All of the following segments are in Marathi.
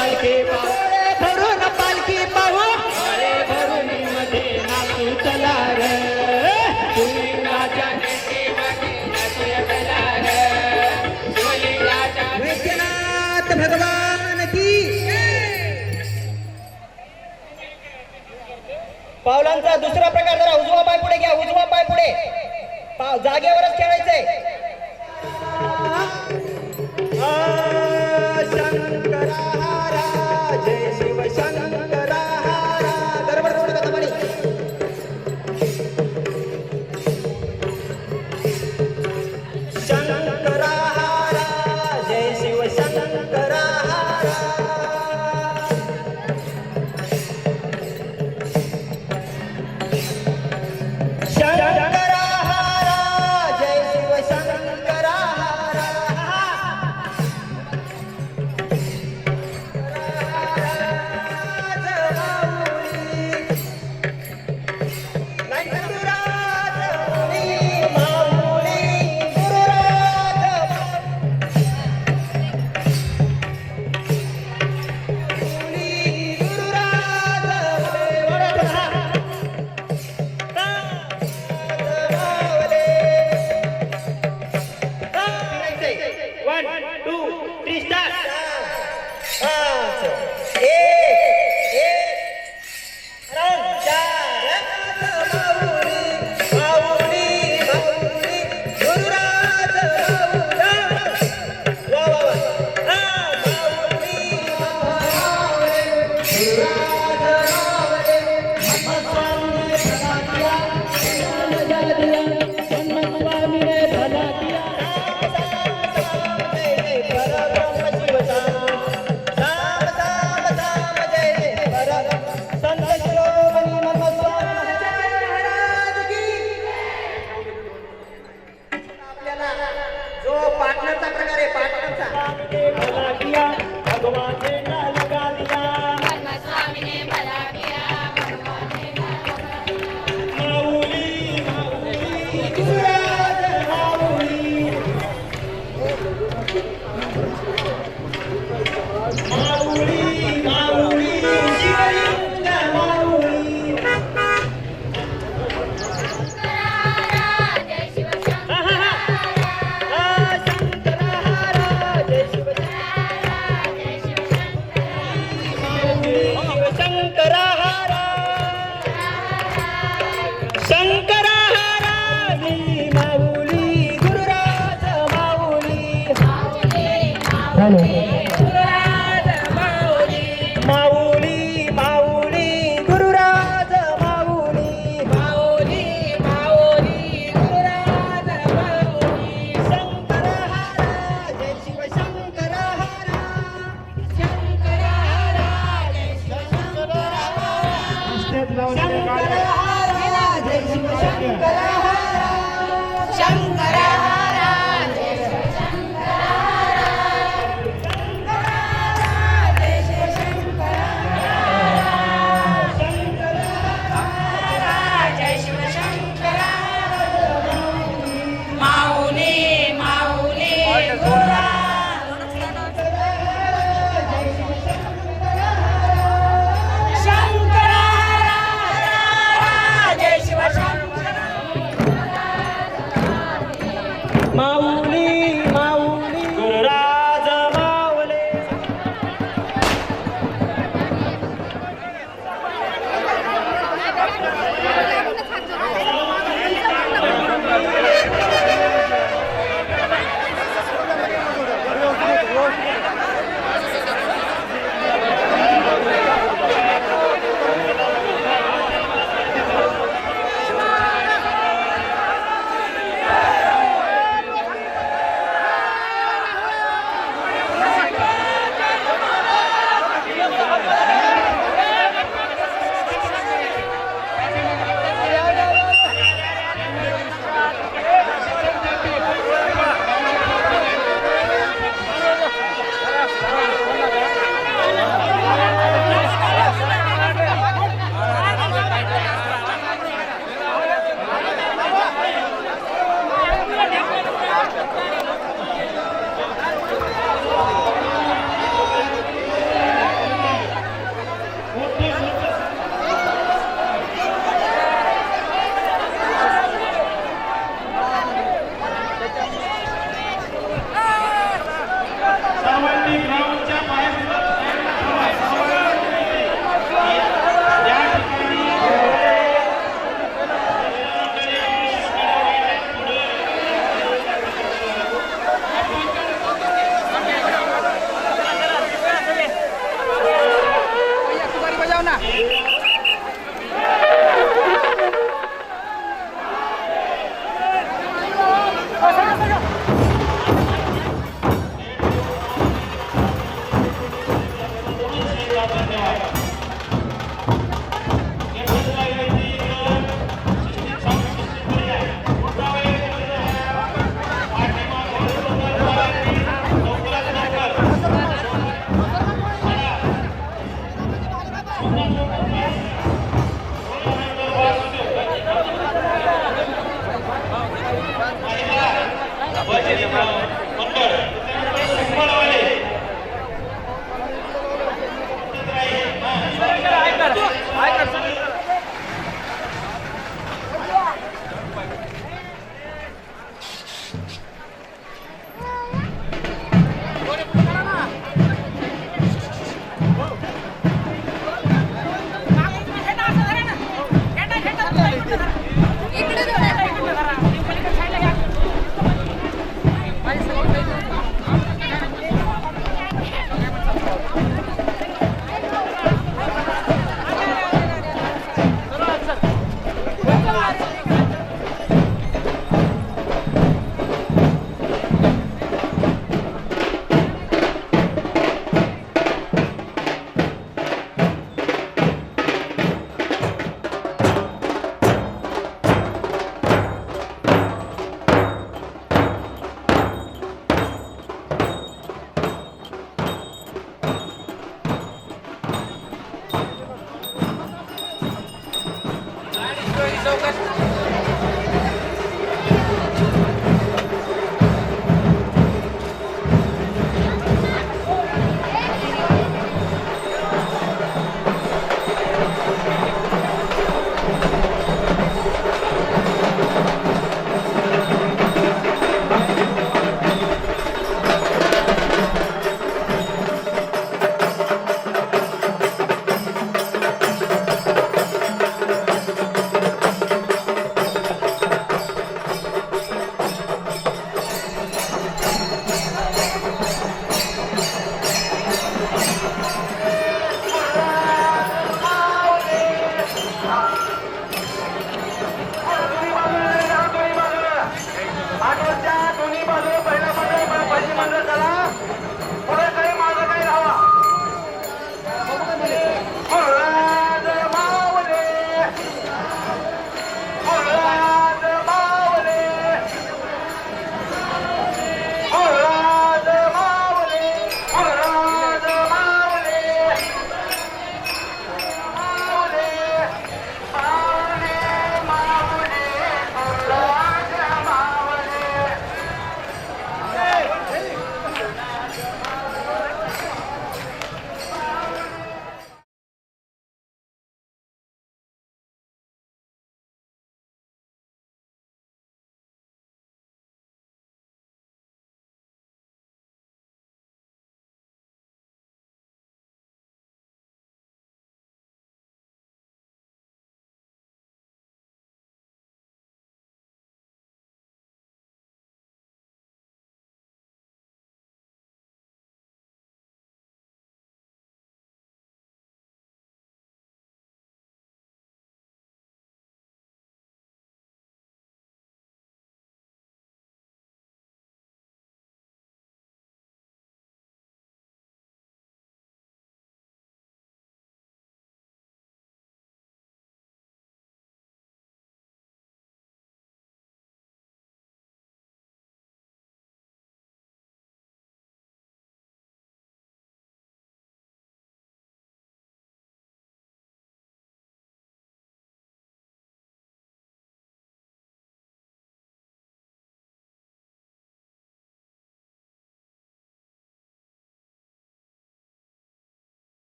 पालखी भरून पालखी पाहू डोळे भरून मध्ये नाचू चला रे शिवलिंगाच्या भेटीमध्ये नाचूया चला रे शिवलिंगाच्या वैद्यनाथ भगवान की पावलांचा दुसरा प्रकार जरा उजवा पाय पुढे घ्या उजवा पाय पुढे जागेवरच खेळायचंय शंकरा हरा जय शिव शंकरा हरा गडबड थोडी कथा म्हणी शंकरा हरा जय शिव शंकरा हरा शंकरा हरा जय शिव शंकरा हरा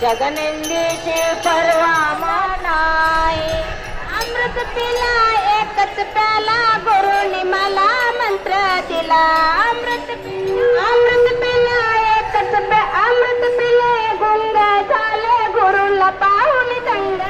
जगनंदीची परवा मानाय अमृत पिला एकच प्याला गुरुनी मला मंत्र दिला अमृत पिला एकच अमृत पिले गुंग झाले गुरुला पाहून दंग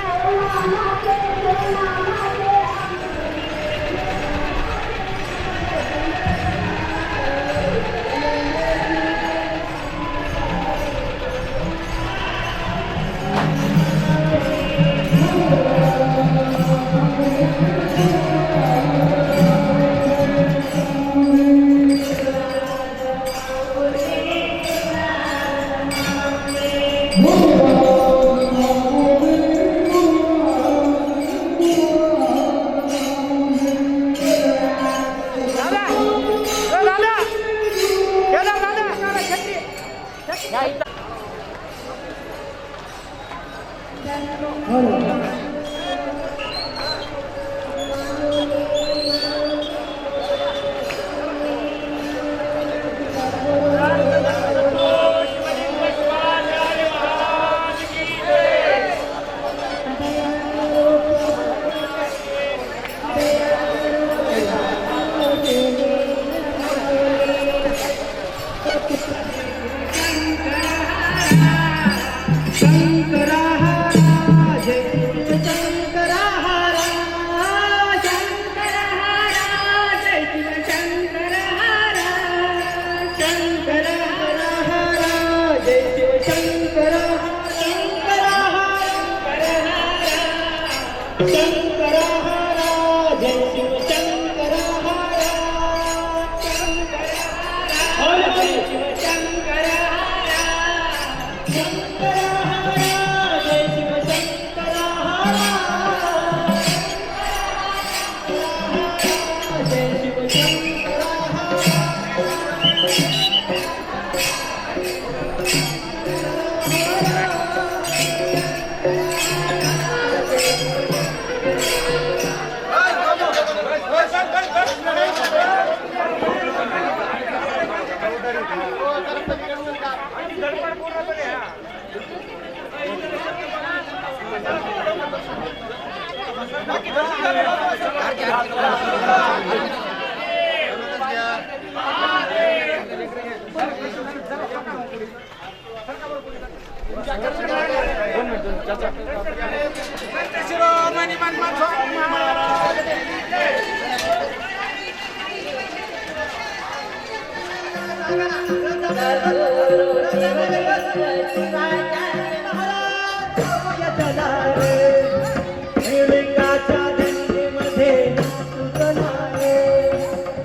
शिवलिंगाच्या दंडीमध्ये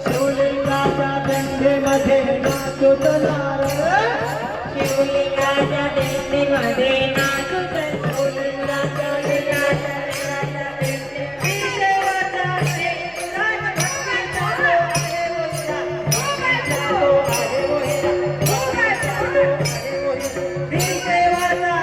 शिवलिंगाच्या दंडीमध्ये नाचुतनार शिवलिंगाच्या दिंडीमध्ये नाचत शिवलिंगाच्या देवाचा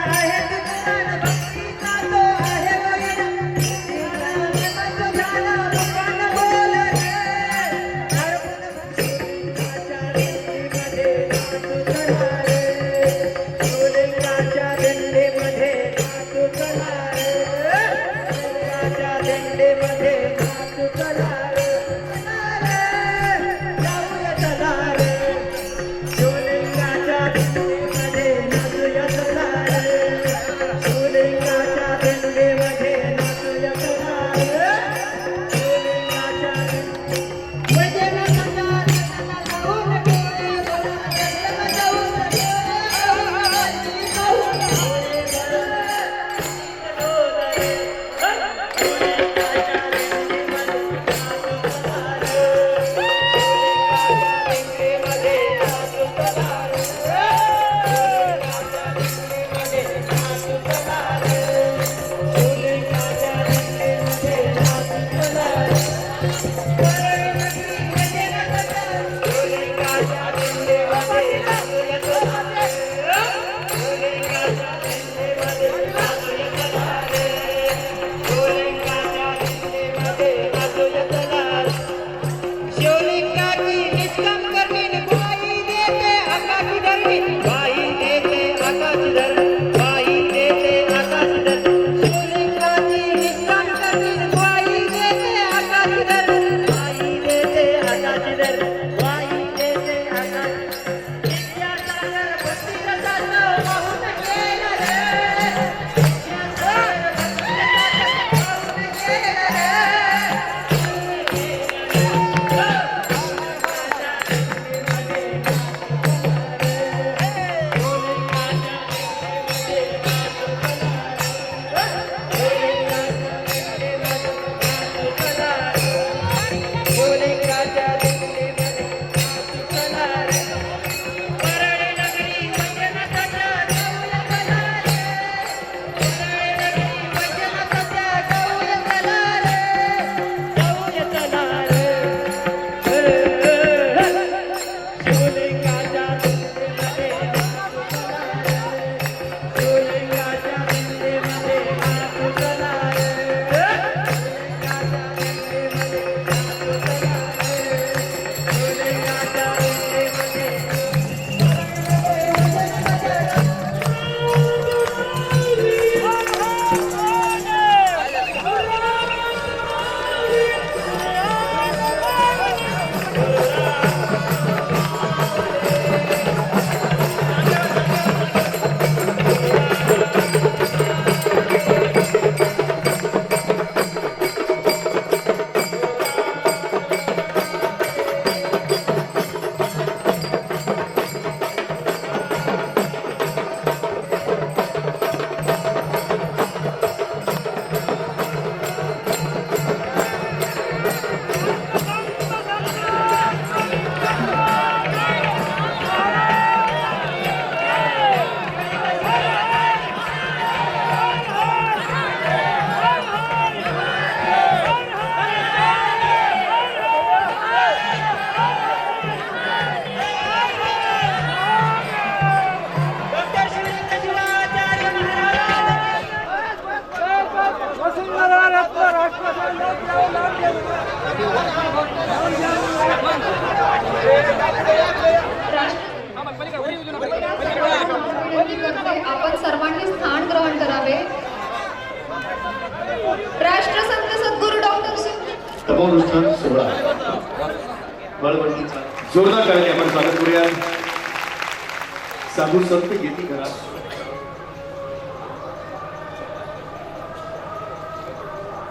राष्ट्रसंत सद्गुरू डॉक्टर तपोनुष्ठान सोहळा बळवंतीचा जोरदार करायचे आपण स्वागत करूया. साधू संत येती करा.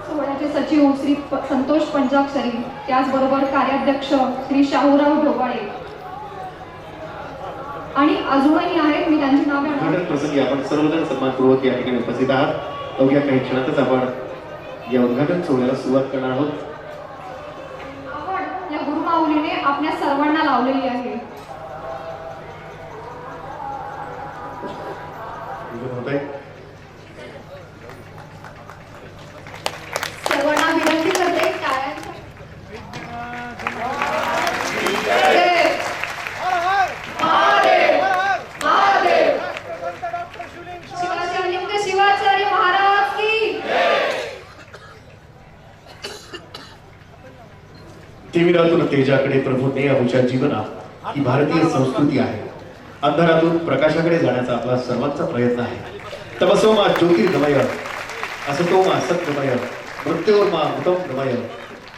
सोहळ्याचे सचिव श्री संतोष पंचाक्षरी, त्याचबरोबर कार्याध्यक्ष श्री शाहूराव ढोबाळे आणि अजूनही आहेत, मी त्यांची नावे घटक प्रसंगी आपण सर्वजण सन्मानपूर्वक या ठिकाणी उपस्थित आहात. अवघ्या काही क्षणातच आपण या उद्घाटन सोहळ्याला सुरुवात करणार आहोत. आपण या गुरुमाऊलीने आपल्या सर्वांना लावलेली आहे. सर्वांना विनंती करते टाळ्यांचा शिवाचार्य महाराज की तिमिरातून तेजाकडे प्रभूने अहुच्या जीवना ही भारतीय संस्कृती आहे. अंधारातून प्रकाशाकडे जाण्याचा आपला सर्वांचा प्रयत्न आहे. तमसो मा ज्योतिर्गमय, असतो मा सत्यमय, मृत्योर्मा अमृतमय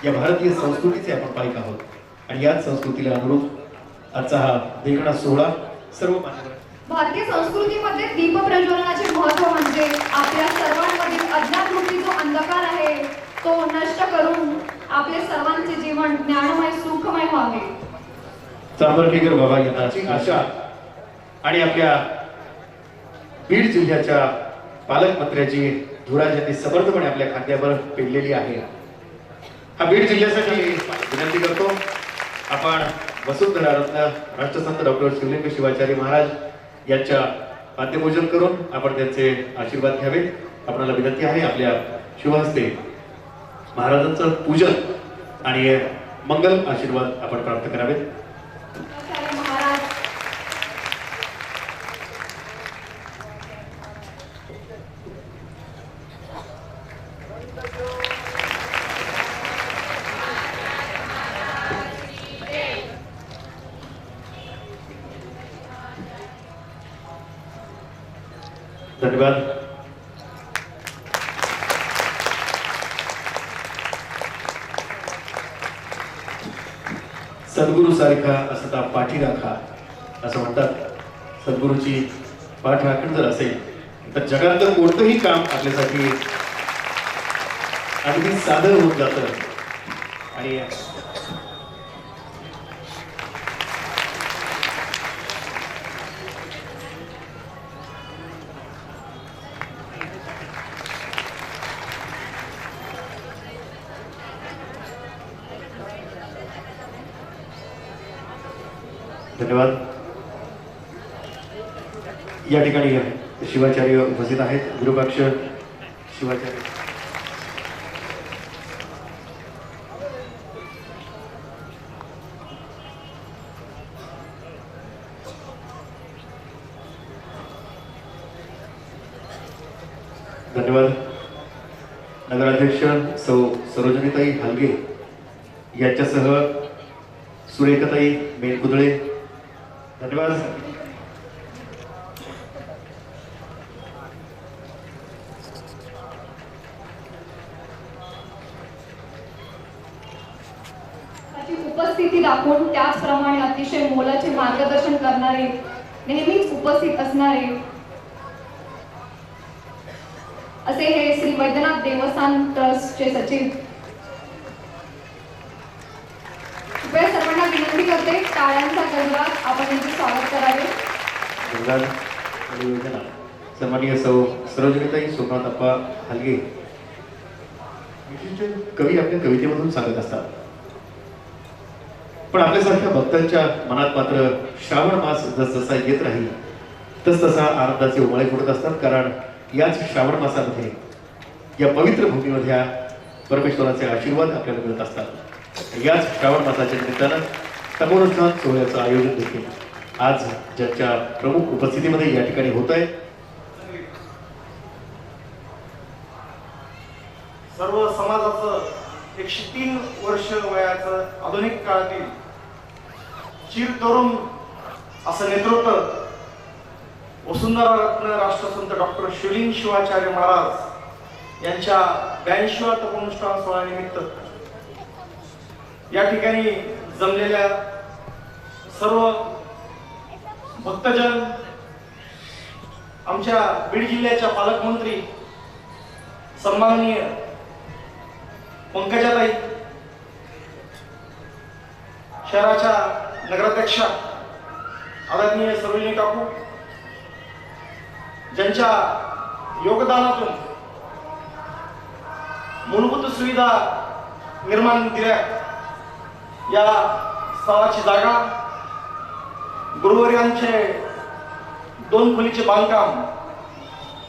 या भारतीय संस्कृतीचे आपण पाईक आहोत. आणि याच संस्कृतीला अनुरूप आजचा हा देखणा सोहळा सर्व मान्यवर. भारतीय संस्कृतीमध्ये दीप प्रज्वलनाचे महत्व म्हणजे आपल्या सर्वांमधील अज्ञानरूपी जो अंधकार आहे तो नष्ट करून आपले सर्वांचे जीवन ज्ञानमय सुखमय व्हावे. चांबरकेकर बाबा यांची आशा आणि आपल्या बीड जिल्ह्याच्या पालकमंत्र्याची धुरा ज्यांनी समर्थपणे आपल्या खांद्यावर पेललेली आहे. हा बीड जिल्ह्यासाठी विनंती करतो आपण वसुंधरा रत्न राष्ट्रसंत डॉक्टर शिवलिंग शिवाचार्य महाराज यांच्या पाद्यपूजन करून आपण त्यांचे आशीर्वाद घ्यावे. आपल्याला विनंती आहे आपल्या शुभहस्ते महाराजांचं पूजन आणि मंगल आशीर्वाद आपण प्राप्त करावेत. महाराज धन्यवाद. सद्गुरु सारखा असता पाठी राखा असं म्हणतात. सद्गुरूची पाठ राखण जर असेल तर जगातलं कोणतंही काम आपल्यासाठी अगदी साधं होऊन जातं. आणि धन्यवाद. या ठिकाणी शिवाचार्य उपस्थित आहेत. विरूपाक्ष शिवाचार्य धन्यवाद. नगराध्यक्ष सौ सरोजनीताई हलगे यांच्यासह सुरेखाताई मेनकुदळे धन्यवाद. उपस्थिती दाखवून त्याचप्रमाणे अतिशय मोलाचे मार्गदर्शन करणारे, नेहमीच उपस्थित असणारे असे हे श्री वैद्यनाथ देवस्थान ट्रस्टचे सचिव. कृपया सर्वांना विनंती करते टाळ्यांचा गजरात आपण त्यांचे स्वागत करावे. धन्यवाद. आणि योजना सन्माननीय सौ सरोजनीताई सोमनाथप्पा हलगे विशिष्ट कवी आपल्या कवितेमधून सांगत असतात. पण आपल्यासारख्या भक्तांच्या मनात मात्र श्रावण मास जसजसा येत राहील तसतसा आनंदाचे उमळे फुटत असतात. कारण याच श्रावण मासामध्ये या पवित्र भूमीमध्ये परमेश्वराचे आशीर्वाद आपल्याला मिळत असतात. याच श्रावण मासाच्या निमित्तानं तपोनुष्ठान सोहळ्याचं आयोजन देखील आज ज्यांच्या प्रमुख उपस्थितीमध्ये या ठिकाणी होत आहे. सर्व समाजाचं 103 वर्ष वयाचं आधुनिक काळातील चिर तरुण असं नेतृत्व वसुंधरा रत्न राष्ट्रसंत डॉक्टर शिवलिंग शिवाचार्य महाराज यांच्या 82व्या तपोनुष्ठान सोहळ्यानिमित्त या ठिकाणी जमलेल्या सर्व भक्तजन, आमच्या बीड जिल्ह्याच्या पालकमंत्री सन्माननीय पंकजाताई, शहराच्या नगराध्यक्षा आदरणीय सरोजिनी काकू, ज्यांच्या योगदानातून मूलभूत सुविधा निर्माण दिल्या, या स्थळाची जागा, गुरुवर्यांचे 2 खोलीचे बांधकाम,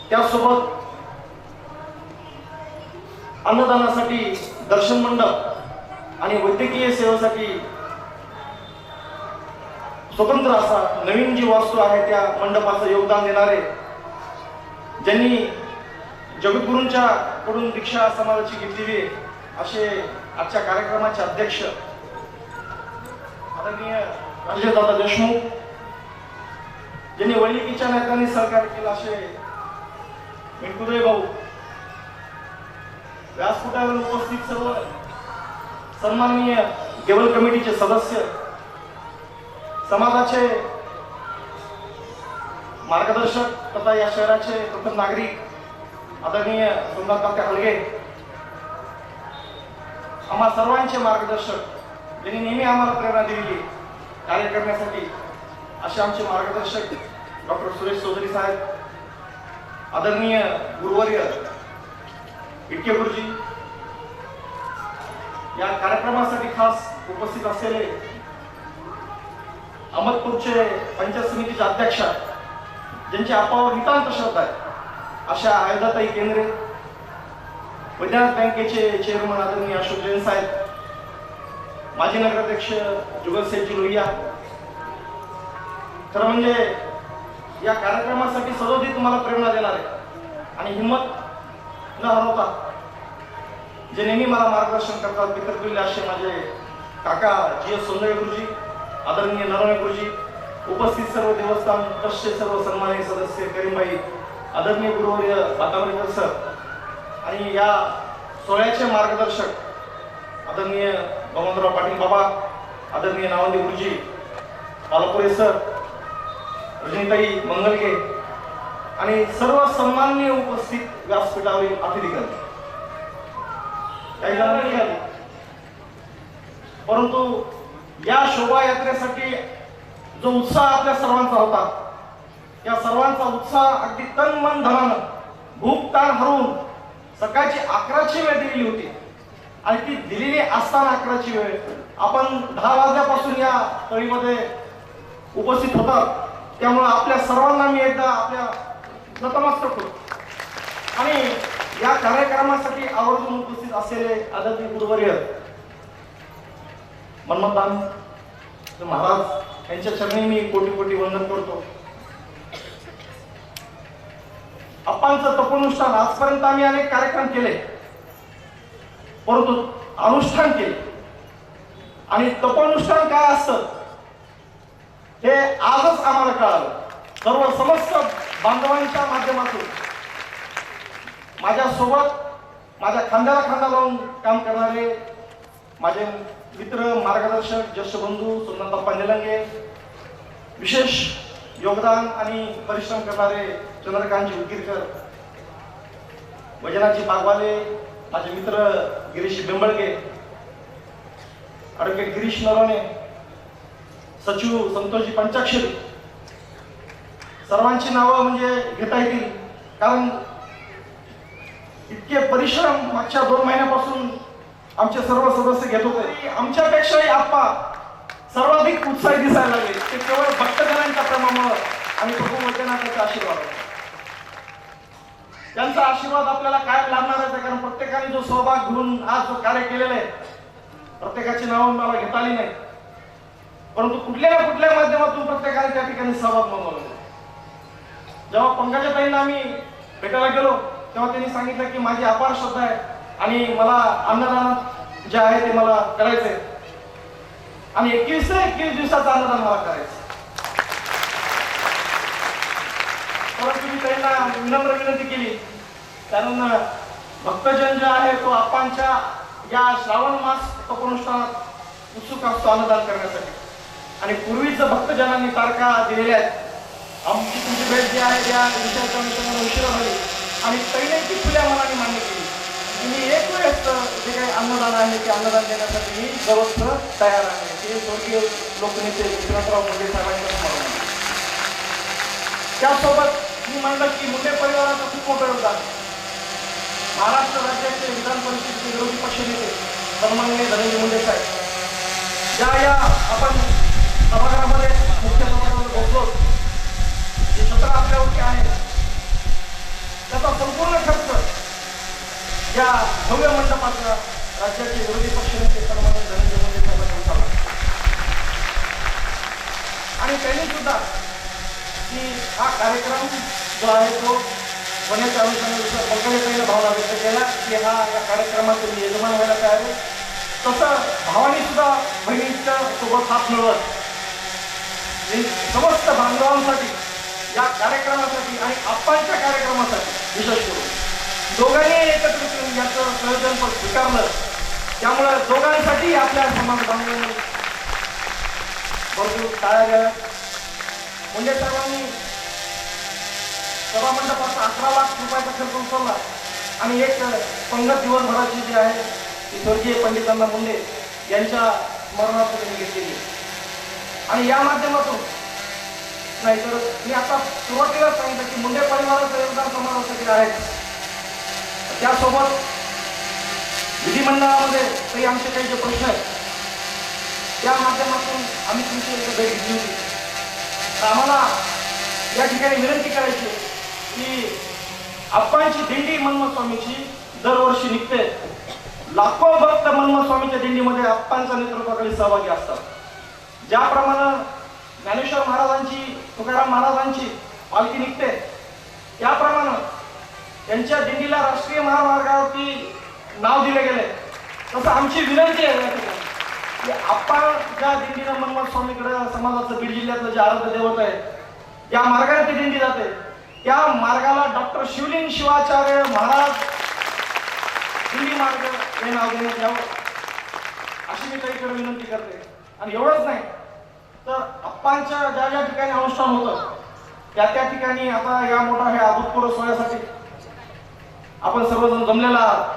त्यासोबत अन्नदानासाठी दर्शन मंडप आणि वैद्यकीय सेवेसाठी स्वतंत्र असा नवीन जी वास्तू आहे त्या मंडपाचं योगदान देणारे, ज्यांनी जगद्गुरूंच्या कडून दीक्षा समाजाची घेतलेली आहे, असे आजच्या कार्यक्रमाचे अध्यक्ष आदरणीय राजेशदादा देशमुख, ज्यांनी वैलिकीच्या नेत्यांनी सहकार्य केलं असे मिंटुरे भाऊ, व्यासपीठावर उपस्थित सर्व सन्माननीय केबल कमिटीचे सदस्य, समाजाचे मार्गदर्शक तथा या शहराचे प्रथम नागरिक आदरणीय सोमनाथ काका हलगे, आम्हा सर्वांचे मार्गदर्शक, ज्यांनी नेहमी आम्हाला प्रेरणा दिलेली कार्य करण्यासाठी, असे आमचे मार्गदर्शक डॉक्टर सुरेश चौधरी साहेब, आदरणीय गुरुवर्य इटके गुरुजी, या कार्यक्रमासाठी खास उपस्थित असलेले अहमदपूरचे पंचायत समितीचे अध्यक्ष, ज्यांची आपावर नितांत श्रद्धा आहे, अशा आयुधाताई केंद्रे, वैद्यनाथ बँकेचे चेअरमन आदरणीय अशोक जैन साहेब, माजी नगराध्यक्ष जुगलसेठजी लोहिया. खरं म्हणजे या कार्यक्रमासाठी सदोदित तुम्हाला प्रेरणा देणारे आणि हिंमत न हरवता जे नेहमी मला मार्गदर्शन करतात, पितृतुल्य असे माझे काका जी एस सोंदळे गुरुजी, आदरणीय नरवणे गुरुजी, उपस्थित सर्व देवस्थान ट्रस्टचे सर्व सन्माननीय सदस्य करीमबाई, आदरणीय गुरुवर्य बातावरेकर सर, आणि या सोहळ्याचे मार्गदर्शक आदरणीय भगवंतराव पाटील बाबा, आदरणीय नावंदे गुरुजी, पालपुरे सर, रजनीताई मंगलगे आणि सर्व सन्माननीय उपस्थित व्यासपीठावरील अतिथीगण. काही जणांनी आली, परंतु या शोभायात्रेसाठी जो उत्साह आपल्या सर्वांचा होता, या सर्वांचा उत्साह अगदी तन मन धनानं भूक ताण हरवून सकाळची 11ची वेळ दिलेली होती आणि ती दिलेली असताना 11ची वेळ आपण 10 वाजल्यापासून या तळीमध्ये उपस्थित होतात. त्यामुळे आपल्या सर्वांना मी एकदा आपल्या नतमस्तक होतो आणि या कार्यक्रमासाठी आवर्जून उपस्थित असलेले आदरणीय गुरुवर्य मनमतदान महाराज यांच्या चरणी मी कोटी कोटी वंदन करतो. आपांचं तपोनुष्ठान, आजपर्यंत आम्ही अनेक कार्यक्रम केले, परंतु अनुष्ठान केले आणि तपोनुष्ठान काय असतं हे आजच आम्हाला कळालं. सर्व समस्त बांधवांच्या माध्यमातून माझ्यासोबत माझ्या खांद्याला खांदा लावून काम करणारे माझे मित्र, मार्गदर्शक, ज्येष्ठ बंधू सोमनाथप्पा निलंगे, विशेष योगदान आणि परिश्रम करणारे चंद्रकांतजी उदगीरकर, वजनाजी बागवाले, माझे मित्र गिरीश बेंबळगे, ॲडव्होकेट गिरीश नरवणे, सचिव संतोषजी पंचाक्षरी, सर्वांची नावं म्हणजे घेता येतील, कारण इतके परिश्रम मागच्या 2 महिन्यापासून आमचे सर्व सदस्य घेत होते. आमच्यापेक्षाही आप्पा सर्वाधिक उत्साही दिसायला लागले. ते केवळ भक्तजनांच्या प्रेमामुळे आणि प्रभू वैद्यनाथाचा आशीर्वाद, त्यांचा आशीर्वाद आपल्याला कायम लाभणारच आहे. कारण प्रत्येकाने जो सहभाग घेऊन आज जो कार्य केलेलं आहे, प्रत्येकाची नावं मला घेता आली नाही, परंतु कुठल्या ना कुठल्या माध्यमातून प्रत्येकाने त्या ठिकाणी सहभाग नोंदवला. जेव्हा पंकजाताईंना आम्ही भेटायला गेलो तेव्हा त्यांनी सांगितलं की माझी अपार श्रद्धा आहे आणि मला अन्नदान जे आहे ते मला करायचंय आणि 21 दिवसाचं अन्नदान मला करायचं. परंतु मी त्यांना विनम्र विनंती केली, कारण भक्तजन जे आहे तो आपांच्या या श्रावण मास तपोनुष्ठानात उत्सुक असतो अन्नदान करण्यासाठी. आणि पूर्वीच भक्तजनांनी तारखा दिलेल्या आहेत. आमची तुमची भेट जी आहे त्या विषयाच्या अनुषंगाने उशिरा झाली आणि पहिल्यांची खुल्या मनाने मान्य केली. तुम्ही एक वेळेस जे काही अन्नदान आहे ते अन्नदान देण्यासाठी मी सर्वत्र तयार आहे. ते स्वर्गीय लोकनेते विश्वनाथराव मुंडे साहेबांचं स्मरण आहे. त्यासोबत मी म्हणलं की मुंडे परिवाराचं खूप मोठं योगदान. महाराष्ट्र राज्याचे विधान परिषदेचे विरोधी पक्षनेते सन्माननीय धनंजय मुंडे साहेब ज्या या आपण सभागृहामध्ये मुख्य सभागृहामध्ये बोललो, जे सत्र आपल्यावरती आहे त्याचा संपूर्ण खर्च या भव्य मंडपाचा राज्याचे विरोधी पक्षनेते सन्माननीय धनंजय मुंडे साहेबांनी उचलला. आणि त्यांनी सुद्धा की हा कार्यक्रम जो आहे तो होण्याच्या अनुषंगाने पंकजाताईने भावना व्यक्त केला की हा या कार्यक्रमाचे मी यजमान व्हायला तयार आहे. तसं भावानी सुद्धा बहिणीच्या सोबत हात मिळवत समस्त बांधवांसाठी या कार्यक्रमासाठी आणि आप्पांच्या कार्यक्रमासाठी विशेष करून दोघांनी एकत्रित येऊन याचं प्रयोजन स्वीकारलं. त्यामुळे दोघांसाठी आपल्या समाज बांधवांनी भरपूर टाळ्या द्याव्या. मुंडे साहेबांनी सभामंडपाचा 11 लाख रुपयाचा खर्च उचलला आणि एक पंगत दिवसभराची जी आहे ती स्वर्गीय पंडितांना मुंडे यांच्या स्मरणार्थ त्यांनी घेतलेली आहे. आणि या माध्यमातून नाहीतर मी आता सुरुवातीला सांगितलं की मुंडे परिवाराचं योगदान समाजासाठी आहे. त्यासोबत विधिमंडळामध्ये काही आमचे काही जे प्रश्न आहेत त्या माध्यमातून आम्ही तुमची एक भेट घेतली होती. तर आम्हाला या ठिकाणी विनंती करायची की आप्पांची दिंडी मनमथ स्वामीची दरवर्षी निघते. लाखो भक्त मनमथ स्वामीच्या दिंडीमध्ये आप्पांच्या नेतृत्वाखाली सहभागी असतात. ज्याप्रमाणे ज्ञानेश्वर महाराजांची तुकाराम महाराजांची पालखी निघते त्याप्रमाणे त्यांच्या दिंडीला राष्ट्रीय महामार्गावरती नाव दिले गेले. तसं आमची विनंती आहे या ठिकाणी की आप्पा ज्या दिंडीनं मनमथ स्वामीकडे समाजाचं बीड जिल्ह्यातलं जे आराध्य दैवत आहे त्या मार्गाने ती दिंडी जाते त्या मार्गाला डॉक्टर शिवलिंग शिवाचार्य महाराज दिंडी मार्ग हे नाव देण्यात यावं अशी मी ताईकडे विनंती करते. आणि एवढंच नाही तर आप्पांच्या ज्या ज्या ठिकाणी अनुष्ठान होतं त्या त्या ठिकाणी आता या मोठा हे अभूतपूर्व सोहळ्यासाठी आपण सर्वजण जमलेला आहात.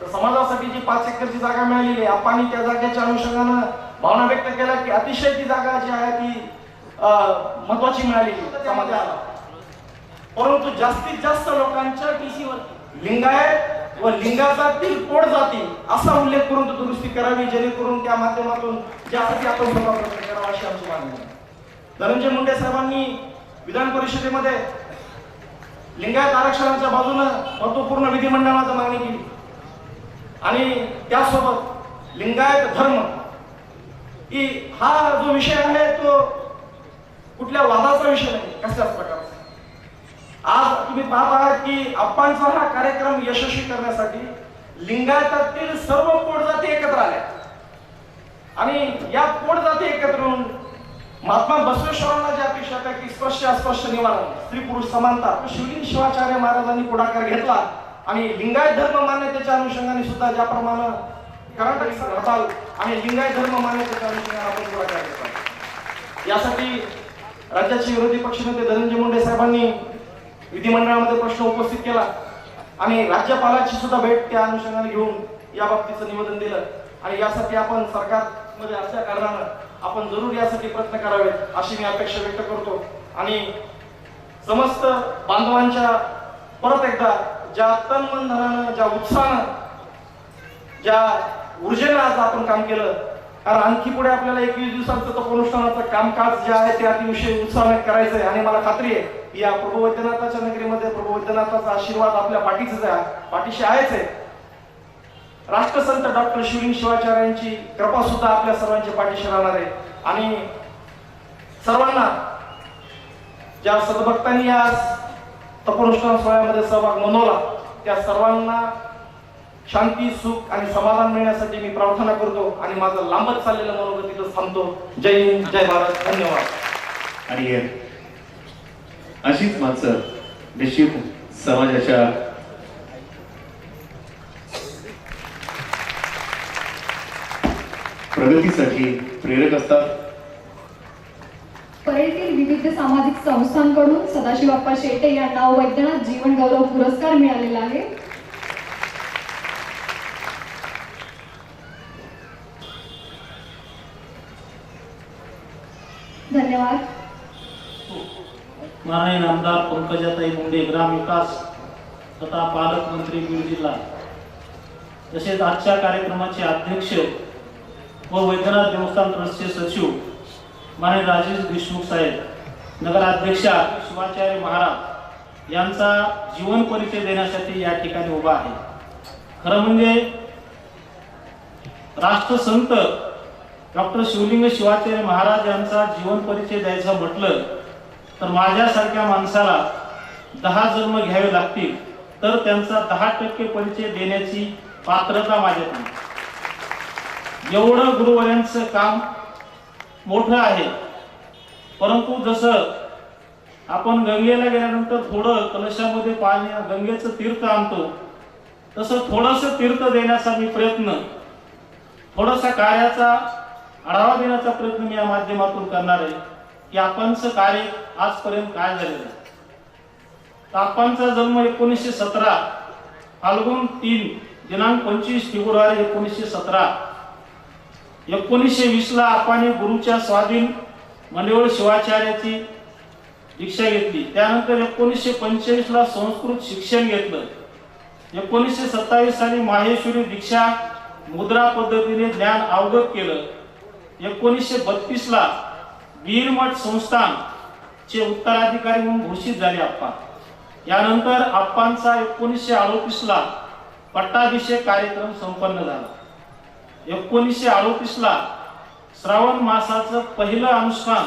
तर समाजासाठी जी 5 एकरची जागा मिळालेली आहे आप्पांनी त्या जागेच्या अनुषंगानं भावना व्यक्त केल्या की अतिशय ती जागा जी आहे ती महत्वाची मिळालेली समाजाला. परंतु जास्तीत जास्त लोकांच्या टीसीवर लिंगायत व लिंगाचातील पोट जाती असा उल्लेख करून तो दुरुस्ती करावी जेणेकरून त्या माध्यमातून ज्यासाठी आपण सभा प्रयत्न करावा अशी आमची मागणी आहे. धनंजय मुंडे साहेबांनी विधान परिषदेमध्ये लिंगायत आरक्षणाच्या बाजूने महत्वपूर्ण विधिमंडळात मागणी केली आणि त्यासोबत लिंगायत धर्म की हा जो विषय आहे तो कुठल्या वादाचा विषय नाही कशाच प्रकारचा. आज तुम्ही पाहत आहात की आप्पांचा हा कार्यक्रम यशस्वी करण्यासाठी लिंगायतातील सर्व पोटजाती एकत्र आल्या आणि या पोटजाती एकत्र येऊन महात्मा बसवेश्वरांना जी अपेक्षा आहे की स्पष्ट अस्पष्ट निवारण स्त्री पुरुष समानता शिवलिंग शिवाचार्य महाराजांनी पुढाकार घेतला आणि लिंगायत धर्म मान्यतेच्या अनुषंगाने सुद्धा ज्याप्रमाणे कर्नाटक हडताल आणि लिंगायत धर्म मान्यतेच्या अनुषंगाने आपण पुढाकार घेतला. यासाठी राज्याचे विरोधी पक्षनेते धनंजय मुंडे साहेबांनी विधिमंडळामध्ये प्रश्न उपस्थित केला आणि राज्यपालाची सुद्धा भेट त्या अनुषंगाने घेऊन या बाबतीचं निवेदन दिलं आणि यासाठी आपण सरकारमध्ये असल्या कारणानं आपण जरूर यासाठी प्रयत्न करावेत अशी मी अपेक्षा व्यक्त करतो. आणि समस्त बांधवांच्या परत एकदा ज्या तन मन धनानं ज्या उत्साहानं ज्या ऊर्जेनं आज आपण काम केलं कारण आणखी पुढे आपल्याला 21 दिवसांचं तपोनुष्ठानाचं कामकाज जे आहे ते अतिशय उत्साहाने करायचं आहे आणि मला खात्री आहे या प्रभू वैद्यनाथाच्या नगरीमध्ये प्रभू वैद्यनाथाचा आशीर्वाद आपल्या पाठीशी आहेच आहे. राष्ट्रसंत डॉक्टर शिवलिंग शिवाचार्यांची कृपा सुद्धा आपल्या सर्वांच्या पाठीशी राहणार आहे आणि सर्वांना ज्या सद्भक्तांनी या तपोनुष्ठान सोहळ्यामध्ये सहभाग नोंदवला त्या सर्वांना शांती सुख आणि समाधान मिळण्यासाठी मी प्रार्थना करतो आणि माझं लांबत चाललेलं मनोगत तिथं थांबतो. जय हिंद जय भारत धन्यवाद. आणि अशीच माणसं निश्चित समाजाच्या प्रगतीसाठी प्रेरक असतात. परळीतील विविध सामाजिक संस्थांकडून सदाशिवप्पा शेटे यांना वैद्यनाथ जीवन गौरव पुरस्कार मिळालेला आहे. धन्यवाद. माननीय आमदार पंकजाताई मुंडे ग्रामविकास तथा पालकमंत्री बीड जिल्हा, तसेच आजच्या कार्यक्रमाचे अध्यक्ष व वैद्यनाथ देवस्थान ट्रस्टचे सचिव माननीय राजेश देशमुख साहेब, नगराध्यक्षा शिवाचार्य महाराज यांचा जीवन परिचय देण्यासाठी या ठिकाणी उभा आहे. खरं म्हणजे राष्ट्रसंत डॉक्टर शिवलिंग शिवाचार्य महाराज यांचा जीवन परिचय द्यायचा म्हटलं तर माझ्यासारख्या माणसाला 10 जन्म घ्यावे लागतील तर त्यांचा 10% परिचय देण्याची पात्रता माझ्यात नाही. एवढं गुरुवर्यांचं काम मोठं आहे. परंतु जसं आपण गंगेला गेल्यानंतर थोडं कलशामध्ये पाणी गंगेचं तीर्थ आणतो, तसं थोडंसं तीर्थ देण्याचा मी प्रयत्न, थोडासा कार्याचा आढावा देण्याचा प्रयत्न मी या माध्यमातून करणार आहे की आपणचं कार्य आजपर्यंत काय झालेलं आहे. आपणचा जन्म 1917 फाल्गुन 3 दिनांक 25 फेब्रुवारी 1917. 1920 ला आपण गुरुच्या स्वाधीन मंडळ शिवाचार्याची दीक्षा घेतली. त्यानंतर 1925 ला संस्कृत शिक्षण घेतलं. 1927 साली माहेश्वरी दीक्षा मुद्रा पद्धतीने ज्ञान अवगत केलं. 1932 ला वीरमठ संस्थान चे उत्तराधिकारी म्हणून घोषित झाले आप्पा. यानंतर आप्पांचा 1938 ला पट्टाभिषेक कार्यक्रम संपन्न झाला. 1938 ला श्रावण मासाचं पहिलं अनुष्ठान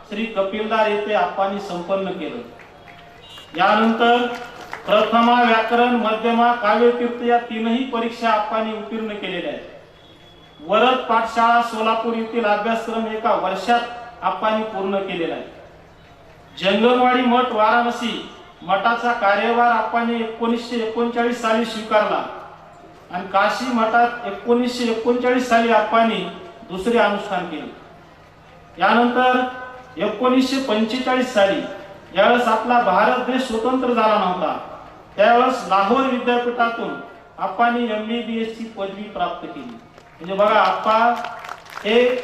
श्री कपिलदार येथे आप्पांनी संपन्न केलं. यानंतर प्रथमा, व्याकरण, मध्यमा, काव्यतीर्थ या 3ही परीक्षा आप्पांनी उत्तीर्ण केलेल्या आहेत. वरद पाठशाळा सोलापूर येथील अभ्यासक्रम एका वर्षात आप्पांनी पूर्ण केलेला आहे. जंगमवाडी मठ वाराणसी मठाचा कार्यभार आप्पांनी 1939 साली स्वीकारला आणि काशी मठात 1939 साली आप्पांनी दुसरे अनुष्ठान केले. यानंतर 1945 साली ज्यावेळेस आपला भारत देश स्वतंत्र झाला नव्हता त्यावेळेस लाहोर विद्यापीठातून आप्पांनी MBBS ची पदवी प्राप्त केली. म्हणजे बघा, आप्पा हे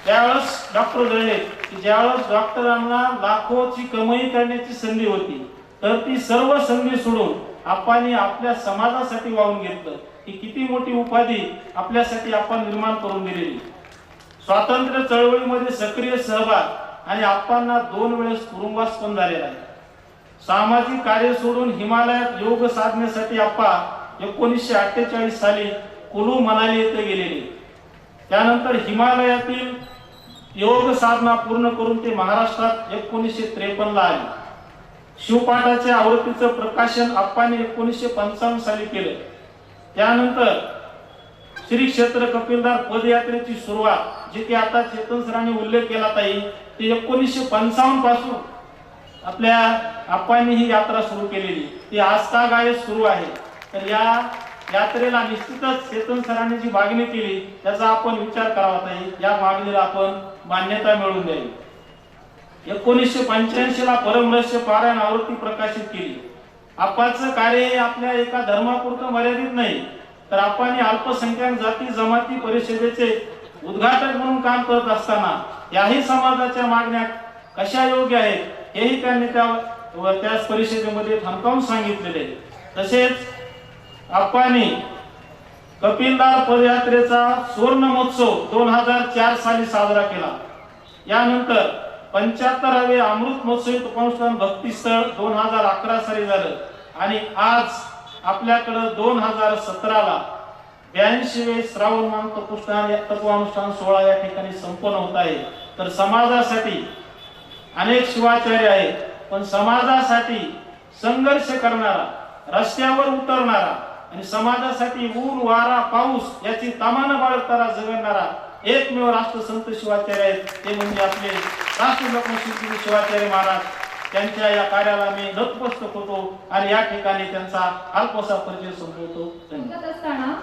त्यावेळेस डॉक्टर झाले की ज्यावेळेस डॉक्टरांना लाखोची कमाई करण्याची संधी होती तर ती सर्व संधी सोडून आप्पांनी आपल्या समाजासाठी वाहून घेतलं. ही किती मोठी उपाधी आपल्यासाठी आपण निर्माण करून दिलेली. स्वातंत्र्य चळवळीमध्ये सक्रिय सहभाग आणि आप्पांना 2 वेळेस तुरुंगवास पण झालेला आहे. सामाजिक कार्य सोडून हिमालयात योग साधण्यासाठी आप्पा 1948 साली कुलू मनाली येथे गेलेले. त्यानंतर हिमालयातील योग साधना पूर्ण करून ते महाराष्ट्रात 1953 ला आले. शिवपाठाच्या आवृत्तीचं प्रकाशन आप्पांनी 1955 साली केलं. त्यानंतर श्री क्षेत्र कपिलदार पदयात्रेची सुरुवात जी की आता चेतन सरांनी उल्लेख केला ताई, ते 1955 पासून आपल्या आप्पांनी ही यात्रा सुरू केलेली. ती आस्थागायत सुरू आहे. तर या यात्रेला निश्चितच चेतन सरांनी जी मागणी केली त्याचा आपण विचार करावा ताई. या मागणीला आपण मान्यता मिळवून द्यावी. 1985 ला परमरहस्य पारायण आवृत्ती प्रकाशित केली. आप्पांचं कार्य हे आपल्या एका धर्मापुरतं मर्यादित नाही तर आपण अल्पसंख्याक जाती जमाती परिषदेचे उद्घाटक म्हणून काम करत असताना याही समाजाच्या मागण्या कशा योग्य आहेत हेही त्यांनी त्या परिषदेमध्ये ठणकावून सांगितलेले. तसेच आप्पांनी कपिलदार पदयात्रेचा सुवर्ण महोत्सव 2004 साली साजरा केला. यानंतर 75वे अमृत महोत्सवी उपनुष्ठान भक्तीस्थळ 2011 साली झालं आणि आज आपल्याकडं 2017 ला 82वे श्रावण तत्वानुष्ठान 16 या ठिकाणी संपन्न होत आहे. तर समाजासाठी अनेक शिवाचार्य आहेत पण समाजासाठी संघर्ष करणारा, रस्त्यावर उतरणारा आणि समाजासाठी ऊन वारा पाऊस याची तामानं बाळगणारा जगणारा एकमेव राष्ट्रसंत शिवाचार्य आहेत. ते म्हणजे आपले राष्ट्रलोकशिवगिरी शिवाचार्य महाराज. त्यांच्या या कार्याला मी नतमस्तक होतो आणि या ठिकाणी त्यांचा अल्पसा परिचय संपवतो. असताना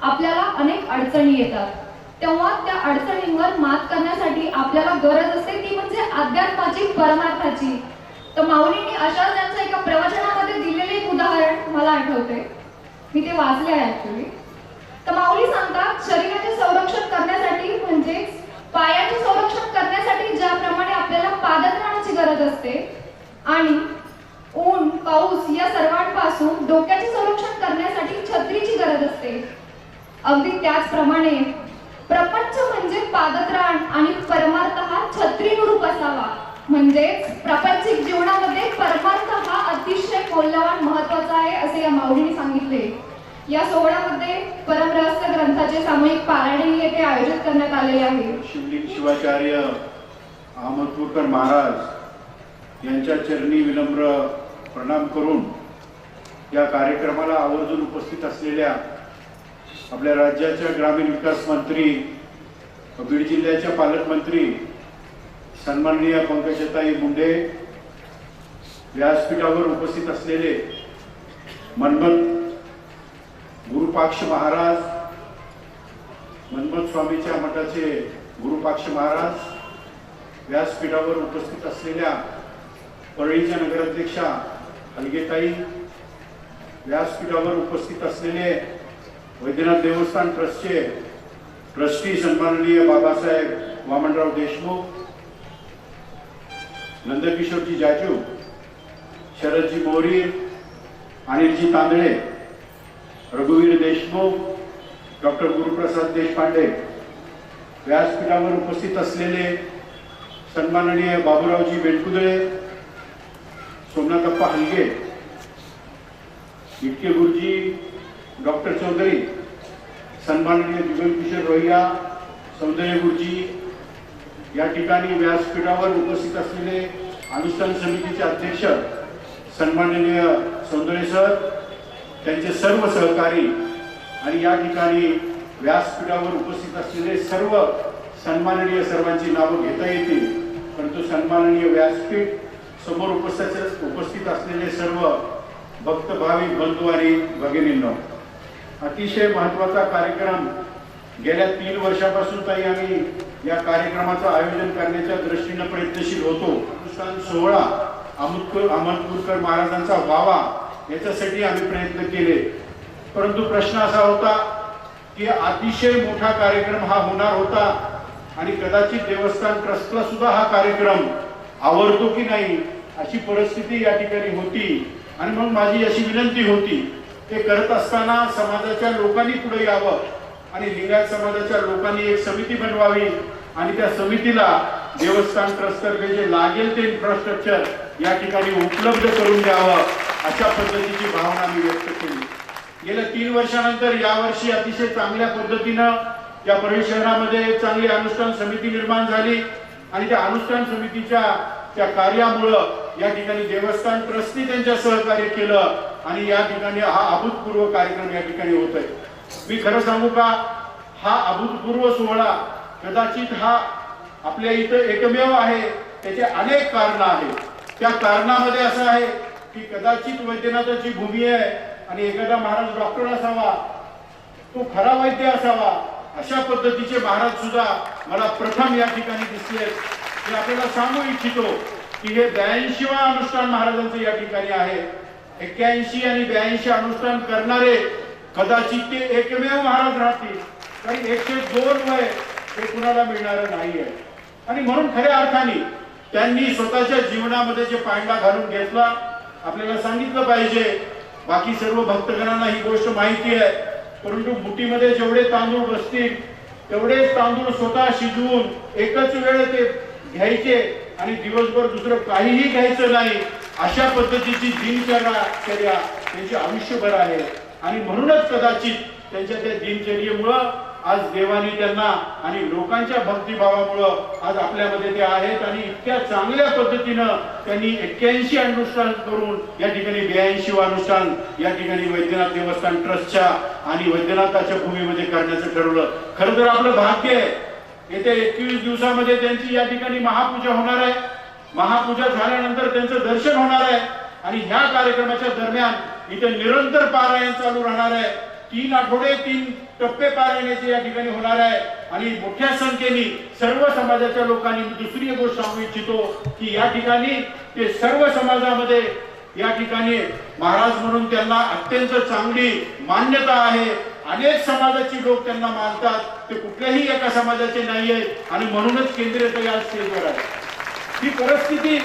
आपल्याला अनेक अडचणी येतात. तेव्हा त्या अडचणींवर मात करण्यासाठी आपल्याला गरज असते ती म्हणजे अध्यात्माची, परमार्थाची. तर माऊलींनी अशाच त्यांच्या एका प्रवचनामध्ये दिलेले एक उदाहरण मला आठवते, मी ते वाचले आहे ऍक्च्युली. तर माऊली सांगतात, शरीराचे संरक्षण करण्यासाठी म्हणजेच पायाचे संरक्षण करण्यासाठी ज्याप्रमाणे आपल्याला पादत्राणाची गरज असते आणि ऊन, पाऊस या सर्वांपासून डोक्याचे संरक्षण करण्यासाठी छत्रीची गरज असते, अगदी त्याचप्रमाणे प्रपंच म्हणजे पादत्राण आणि परमार्थ हा छत्रीनुरूप असावा. म्हणजेच प्रापंचिक जीवनामध्ये परमार्थ हा अतिशय मौल्यवान, महत्वाचा आहे असे या माऊलीने सांगितले. या सोहळ्यामध्ये परमरहस्य ग्रंथाचे सामूहिक पारायण येथे आयोजित करण्यात आलेले आहे. शिवलिंग शिवाचार्य अहमदपूरकर महाराज यांच्या चरणी विनम्र प्रणाम करून या कार्यक्रमाला आवर्जून उपस्थित असलेल्या आपल्या राज्याच्या ग्रामीण विकास मंत्री, बीड जिल्ह्याच्या पालकमंत्री सन्माननीय पंकजाताई मुंडे, व्यासपीठावर उपस्थित असलेले मनमत गुरुपाक्ष महाराज, मनमत स्वामीच्या मठाचे गुरुपाक्ष महाराज, व्यासपीठावर उपस्थित असलेल्या परळीच्या नगराध्यक्षा हलगेताई, व्यासपीठावर उपस्थित असलेले वैद्यनाथ देवस्थान ट्रस्टचे ट्रस्टी सन्माननीय बाबासाहेब वामनराव देशमुख, नंदकिशोरजी जाजू, शरदजी मोरी, अनिलजी तांदळे, रघुवीर देशमुख, डॉक्टर गुरुप्रसाद देशपांडे, व्यासपीठावर उपस्थित असलेले सन्माननीय बाबूरावजी बेलकुदळे, सोमनाथप्पा हलगे, इटके गुरुजी, डॉक्टर चौधरी, सन्माननीय जुगल किशोर रोहिया, सौंदर्य गुरुजी, या ठिकाणी व्यासपीठावर उपस्थित असलेले अनुष्ठान समितीचे अध्यक्ष सन्माननीय सौंदर्य सर, त्यांचे सर्व सहकारी आणि या ठिकाणी व्यासपीठावर उपस्थित असलेले सर्व सन्माननीय, सर्वांची नावं घेता येतील, परंतु सन्माननीय व्यासपीठ समोर उपस्थित असलेले सर्व भक्त भाविक बंधू आणि भगिनींनो, अतिशय महत्त्वाचा कार्यक्रम गेल्या 3 वर्षापासून ताई आम्ही या कार्यक्रमाचं आयोजन करण्याच्या दृष्टीने प्रयत्नशील होतो. अनुष्ठान सोहळा अहमदपूरकर महाराजांचा व्हावा याच्यासाठी आम्ही प्रयत्न केले, परंतु प्रश्न असा होता की अतिशय मोठा कार्यक्रम हा होणार होता आणि कदाचित देवस्थान ट्रस्टला सुद्धा हा कार्यक्रम आवडतो की नाही अशी परिस्थिती या ठिकाणी होती. आणि मग माझी अशी विनंती होती, ते करत असताना समाजाच्या लोकांनी पुढे यावं आणि लिंगायत समाजाच्या लोकांनी एक समिती बनवावी आणि त्या समितीला देवस्थान ट्रस्टतर्फे जे लागेल ते इन्फ्रास्ट्रक्चर या ठिकाणी उपलब्ध करून द्यावं, अशा पद्धतीची भावना मी व्यक्त केली. गेल्या 3 वर्षानंतर यावर्षी अतिशय चांगल्या पद्धतीनं या परळी शहरामध्ये चांगली अनुष्ठान समिती निर्माण झाली आणि त्या अनुष्ठान समितीच्या त्या कार्यामुळं या ठिकाणी देवस्थान ट्रस्टने त्यांच्या सहकार्य केलं आणि या ठिकाणी हा अभूतपूर्व कार्यक्रम या ठिकाणी होतोय. मी खरं सांगू का, हा अभूतपूर्व सोहळा कदाचित हा आपल्या इथं एकमेव आहे. त्याचे अनेक कारण आहेत. त्या कारणामध्ये असं आहे की कदाचित वैद्यनाथाची भूमी आहे आणि एखादा महाराज डॉक्टर असावा, तो खरा वैद्य असावा, अशा पद्धतीचे महाराज सुद्धा मला प्रथम या ठिकाणी दिसले. मी आपल्याला सांगू इच्छितो की हे 82वा अनुष्ठान महाराजांचं या ठिकाणी आहे. 81 आणि 82 अनुष्ठान करणारे कदाचित ते एकमेव महाराज राहतील, कारण 102 वय हे कुणाला मिळणार नाहीये. आणि म्हणून खऱ्या अर्थाने त्यांनी स्वतःच्या जीवनामध्ये जे पांडा घालून घेतला आपल्याला सांगितलं पाहिजे. बाकी सर्व भक्तगणांना ही गोष्ट माहिती आहे, परंतु मुठीमध्ये जेवढे तांदूळ बसतील तेवढेच तांदूळ स्वतः शिजवून एकच वेळ ते घ्यायचे आणि दिवसभर दुसरं काहीही घ्यायचं नाही, अशा पद्धतीची दिनचर्या त्यांची आयुष्यभर आहे. आणि म्हणूनच कदाचित त्यांच्या त्या दिनचर्येमुळं आज देवानी त्यांना आणि लोकांच्या भक्तिभावामुळं आज आपल्यामध्ये ते आहेत आणि इतक्या चांगल्या पद्धतीनं त्यांनी 81 अनुष्ठान करून या ठिकाणी 82वा अनुष्ठान या ठिकाणी वैद्यनाथ देवस्थान ट्रस्टच्या आणि वैद्यनाथाच्या भूमीमध्ये करण्याचं ठरवलं. खरं तर आपलं भाग्य आहे, येत्या 21 दिवसामध्ये त्यांची या ठिकाणी महापूजा होणार आहे. महापूजा झाल्यानंतर त्यांचं दर्शन होणार आहे आणि ह्या कार्यक्रमाच्या दरम्यान इथे निरंतर पारायण चालू राहणार आहे. 3 आठवडे 3 टप्पे पार या ठिकाणी होणार आहे आणि मोठ्या संख्येने सर्व समाजाच्या लोकांनी दुसरी एक गोष्ट सांगू इच्छितो की या ठिकाणी ते सर्व समाजामध्ये या ठिकाणी महाराज म्हणून त्यांना अत्यंत चांगली मान्यता आहे. अनेक समाजाची लोक त्यांना मानतात, ते कुठल्याही एका समाजाचे नाही आहेत आणि म्हणूनच केंद्रीय या स्टेजवर आहे. ही परिस्थिती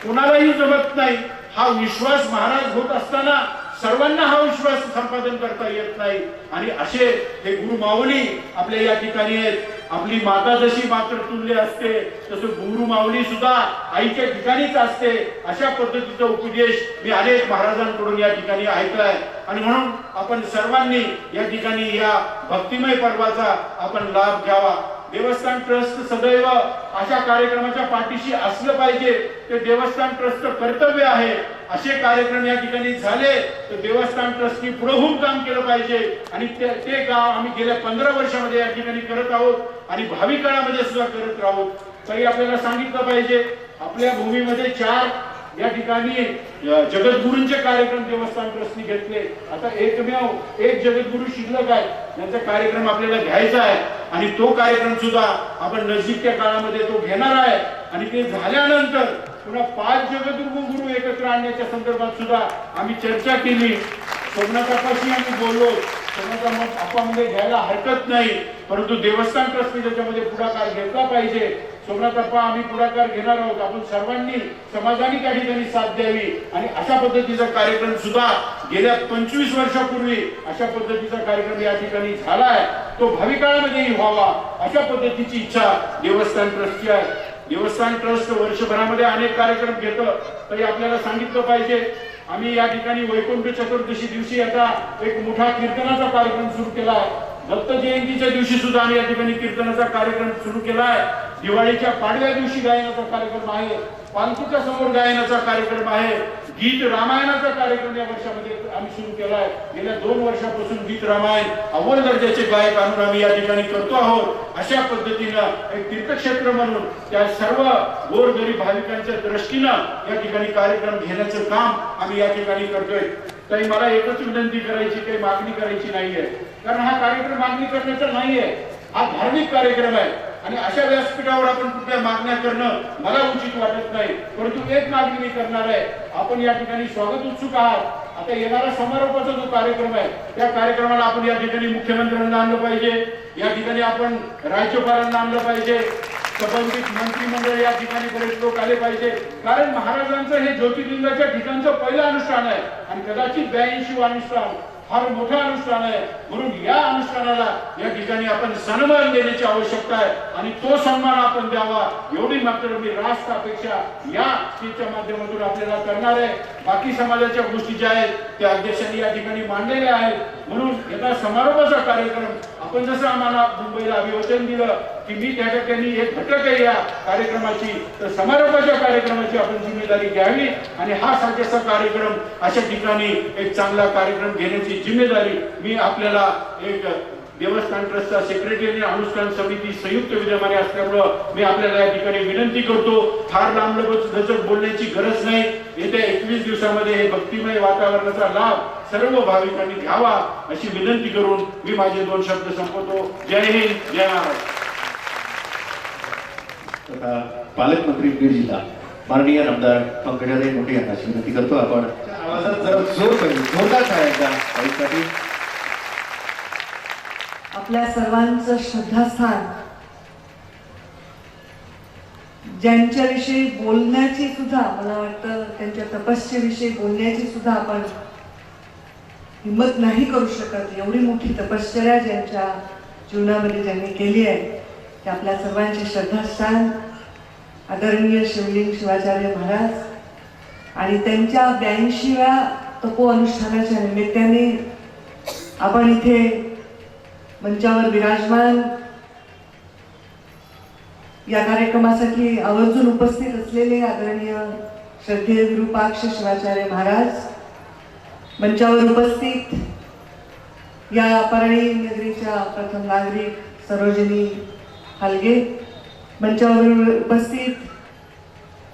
कोणालाही जमत नाही. हा विश्वास महाराज होत असताना सर्वांना हा विश्वास संपादन करता येत नाही आणि असे हे गुरु माऊली आपल्या या ठिकाणी आहेत. आपली माता जशी मातृतुल्य असते तसं गुरु माऊली सुद्धा आईच्या ठिकाणीच असते. अशा पद्धतीचा उपदेश मी अनेक महाराजांकडून या ठिकाणी ऐकलाय आणि म्हणून आपण सर्वांनी या ठिकाणी या भक्तिमय पर्वाचा आपण लाभ घ्यावा. देवस्थान ट्रस्ट सदैव अशा कार्यक्रमाच्या पाठीशी असलं पाहिजे. ते देवस्थान ट्रस्टचं कर्तव्य आहे. असे कार्यक्रम या ठिकाणी झाले तर देवस्थान ट्रस्टनी पुढे काम केलं पाहिजे आणि ते काम आम्ही गेल्या 15 वर्षामध्ये या ठिकाणी करत आहोत आणि भावी काळामध्ये सुद्धा करत राहू. काही आपल्याला सांगितलं पाहिजे, आपल्या भूमीमध्ये 4 या ठिकाणी जगद्गुरूंचे कार्यक्रम देवस्थान ट्रस्टने घेतले. आता एकमेव एक जगद्गुरू शिल्लक आहे यांचा कार्यक्रम आपल्याला घ्यायचा आहे आणि तो कार्यक्रम सुद्धा आपण नजीकच्या काळामध्ये तो घेणार आहे आणि ते झाल्यानंतर पुन्हा 5 जगद्गुरू एकत्र आणण्याच्या संदर्भात सुद्धा आम्ही चर्चा केली. सोमनाथापाशी आम्ही बोललो. सोमनाथ आपामध्ये घ्यायला हरकत नाही, परंतु देवस्थान ट्रस्टने त्याच्यामध्ये पुढाकार घेतला पाहिजे. सोमनाथप्पा आम्ही पुढाकार घेणार आहोत. आपण सर्वांनी समाजाने त्या ठिकाणी साथ द्यावी आणि अशा पद्धतीचा कार्यक्रम सुद्धा गेल्या 25 वर्षापूर्वी अशा पद्धतीचा कार्यक्रम या ठिकाणी झालाय. तो भावी काळामध्येही व्हावा अशा पद्धतीची इच्छा देवस्थान ट्रस्टची आहे. देवस्थान ट्रस्ट वर्षभरामध्ये अनेक कार्यक्रम घेतं. तरी आपल्याला सांगितलं पाहिजे, आम्ही या ठिकाणी वैकुंठ चतुर्दशी दिवशी आता एक मोठा कीर्तनाचा कार्यक्रम सुरू केला आहे. दत्त जयंतीच्या दिवशी सुद्धा आम्ही या ठिकाणी कीर्तनाचा कार्यक्रम सुरू केला आहे. दिवाळीच्या पाडव्या दिवशी गायनाचा कार्यक्रम आहे. पालखीच्या समोर गायनाचा कार्यक्रम आहे. गीत रामायणाचा कार्यक्रम या वर्षामध्ये आम्ही सुरू केला आहे. गेल्या 2 वर्षापासून गीत रामायण अव्वल दर्जाचे गायक आणून आम्ही या ठिकाणी करतो आहोत. अशा पद्धतीनं एक तीर्थक्षेत्र म्हणून त्या सर्व गोरगरीब भाविकांच्या दृष्टीनं या ठिकाणी कार्यक्रम घेण्याचं काम आम्ही या ठिकाणी करतोय. तरी मला एकच विनंती करायची, काही मागणी करायची नाहीये, कारण हा कार्यक्रम मागणी करण्याचा नाहीये, हा धार्मिक कार्यक्रम आहे आणि अशा व्यासपीठावर आपण कुठल्या मागण्या करणं मला उचित वाटत नाही. परंतु एक मागणी मी करणार आहे, आपण या ठिकाणी स्वागत उत्सुक आहात. आता येणारा समारोपाचा जो कार्यक्रम आहे त्या कार्यक्रमाला आपण या ठिकाणी मुख्यमंत्र्यांना आणलं पाहिजे, या ठिकाणी आपण राज्यपालांना आणलं पाहिजे, संबंधित मंत्रिमंडळ या ठिकाणी बरेच लोक आले पाहिजे. कारण महाराजांचं हे ज्योतिर्लिंगाच्या ठिकाणचं पहिलं अनुष्ठान आहे आणि कदाचित 82 अनुष्ठान फार मोठं अनुष्ठान आहे. म्हणून या अनुष्ठानाला या ठिकाणी आपण सन्मान देण्याची आवश्यकता आहे आणि तो सन्मान आपण द्यावा एवढी मात्र मी रास्त अपेक्षा या स्टेजच्या माध्यमातून आपल्याला करणार आहे. बाकी समाजाच्या गोष्टी ज्या आहेत त्या अध्यक्षांनी या ठिकाणी मांडलेल्या आहेत. म्हणून येत्या समारोपाचा कार्यक्रम आपण जसं आम्हाला मुंबईला अभिवादन दिलं की मी त्या ठिकाणी एक घटक आहे या कार्यक्रमाची, तर समारोपाच्या कार्यक्रमाची आपण जिम्मेदारी घ्यावी आणि हा साजेसा कार्यक्रम अशा ठिकाणी एक चांगला कार्यक्रम घेण्याची जिम्मेदारी मी आपल्याला एक देवस्थान ट्रस्टचा सेक्रेटरी आणि अनुष्ठान समिती संयुक्त विद्यमाने असल्यामुळं मी आपल्याला या ठिकाणी विनंती करतो, फार लांबलचक बोलण्याची गरज नाही. येत्या 21 दिवसामध्ये हे भक्तिमय वातावरणाचा लाभ सर्व भाविकांनी घ्यावा अशी विनंती करून मी माझे 2 शब्द संपवतो. जय हिंद, जय महाराष्ट्र. पालकमंत्री बीड जिल्हा माननीय आमदार पंकजाताई मुंडे यांना विनंती करतो, आपण आवाजात जरा जोरदार टाळ्यांचा पाहिजे. आपल्या सर्वांचं श्रद्धास्थान, ज्यांच्याविषयी बोलण्याची सुद्धा मला वाटतं त्यांच्या तपस्येविषयी बोलण्याची सुद्धा आपण हिंमत नाही करू शकत. एवढी मोठी तपश्चर्या ज्यांच्या जीवनामध्ये ज्यांनी केली आहे ते आपल्या सर्वांचे श्रद्धास्थान आदरणीय शिवलिंग शिवाचार्य महाराज आणि त्यांच्या 82व्या तपो अनुष्ठानाच्या निमित्ताने आपण इथे मंचावर विराजमान या कार्यक्रमासाठी आवर्जून उपस्थित असलेले आदरणीय श्रद्धेय विरूपाक्ष शिवाचार्य महाराज, मंचावर उपस्थित या परळी नगरीच्या प्रथम नागरिक सरोजिनी हलगे, मंचावर उपस्थित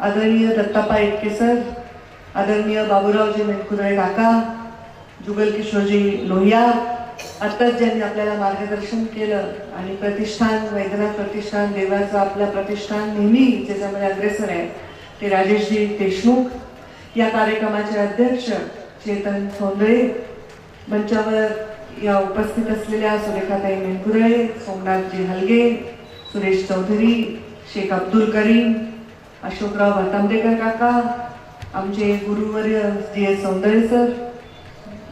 आदरणीय दत्तापा इटके सर, आदरणीय बाबूरावजी मेटकुदळे काका, जुगल किशोरजी लोहिया, आत्ताच ज्यांनी आपल्याला मार्गदर्शन केलं आणि प्रतिष्ठान वैद्यनाथ प्रतिष्ठान देवाचं आपलं प्रतिष्ठान नेहमी ज्याच्यामध्ये अग्रेसर आहे ते राजेशजी देशमुख या कार्यक्रमाचे अध्यक्ष चेतन सोंदळे, मंचावर या उपस्थित असलेल्या सुरेखाताई मेनकुरे, सोमनाथजी हलगे, सुरेश चौधरी, शेख अब्दुल करीम, अशोकराव भातांबेकर काका, आमचे गुरुवर्य G S. Saundale sir,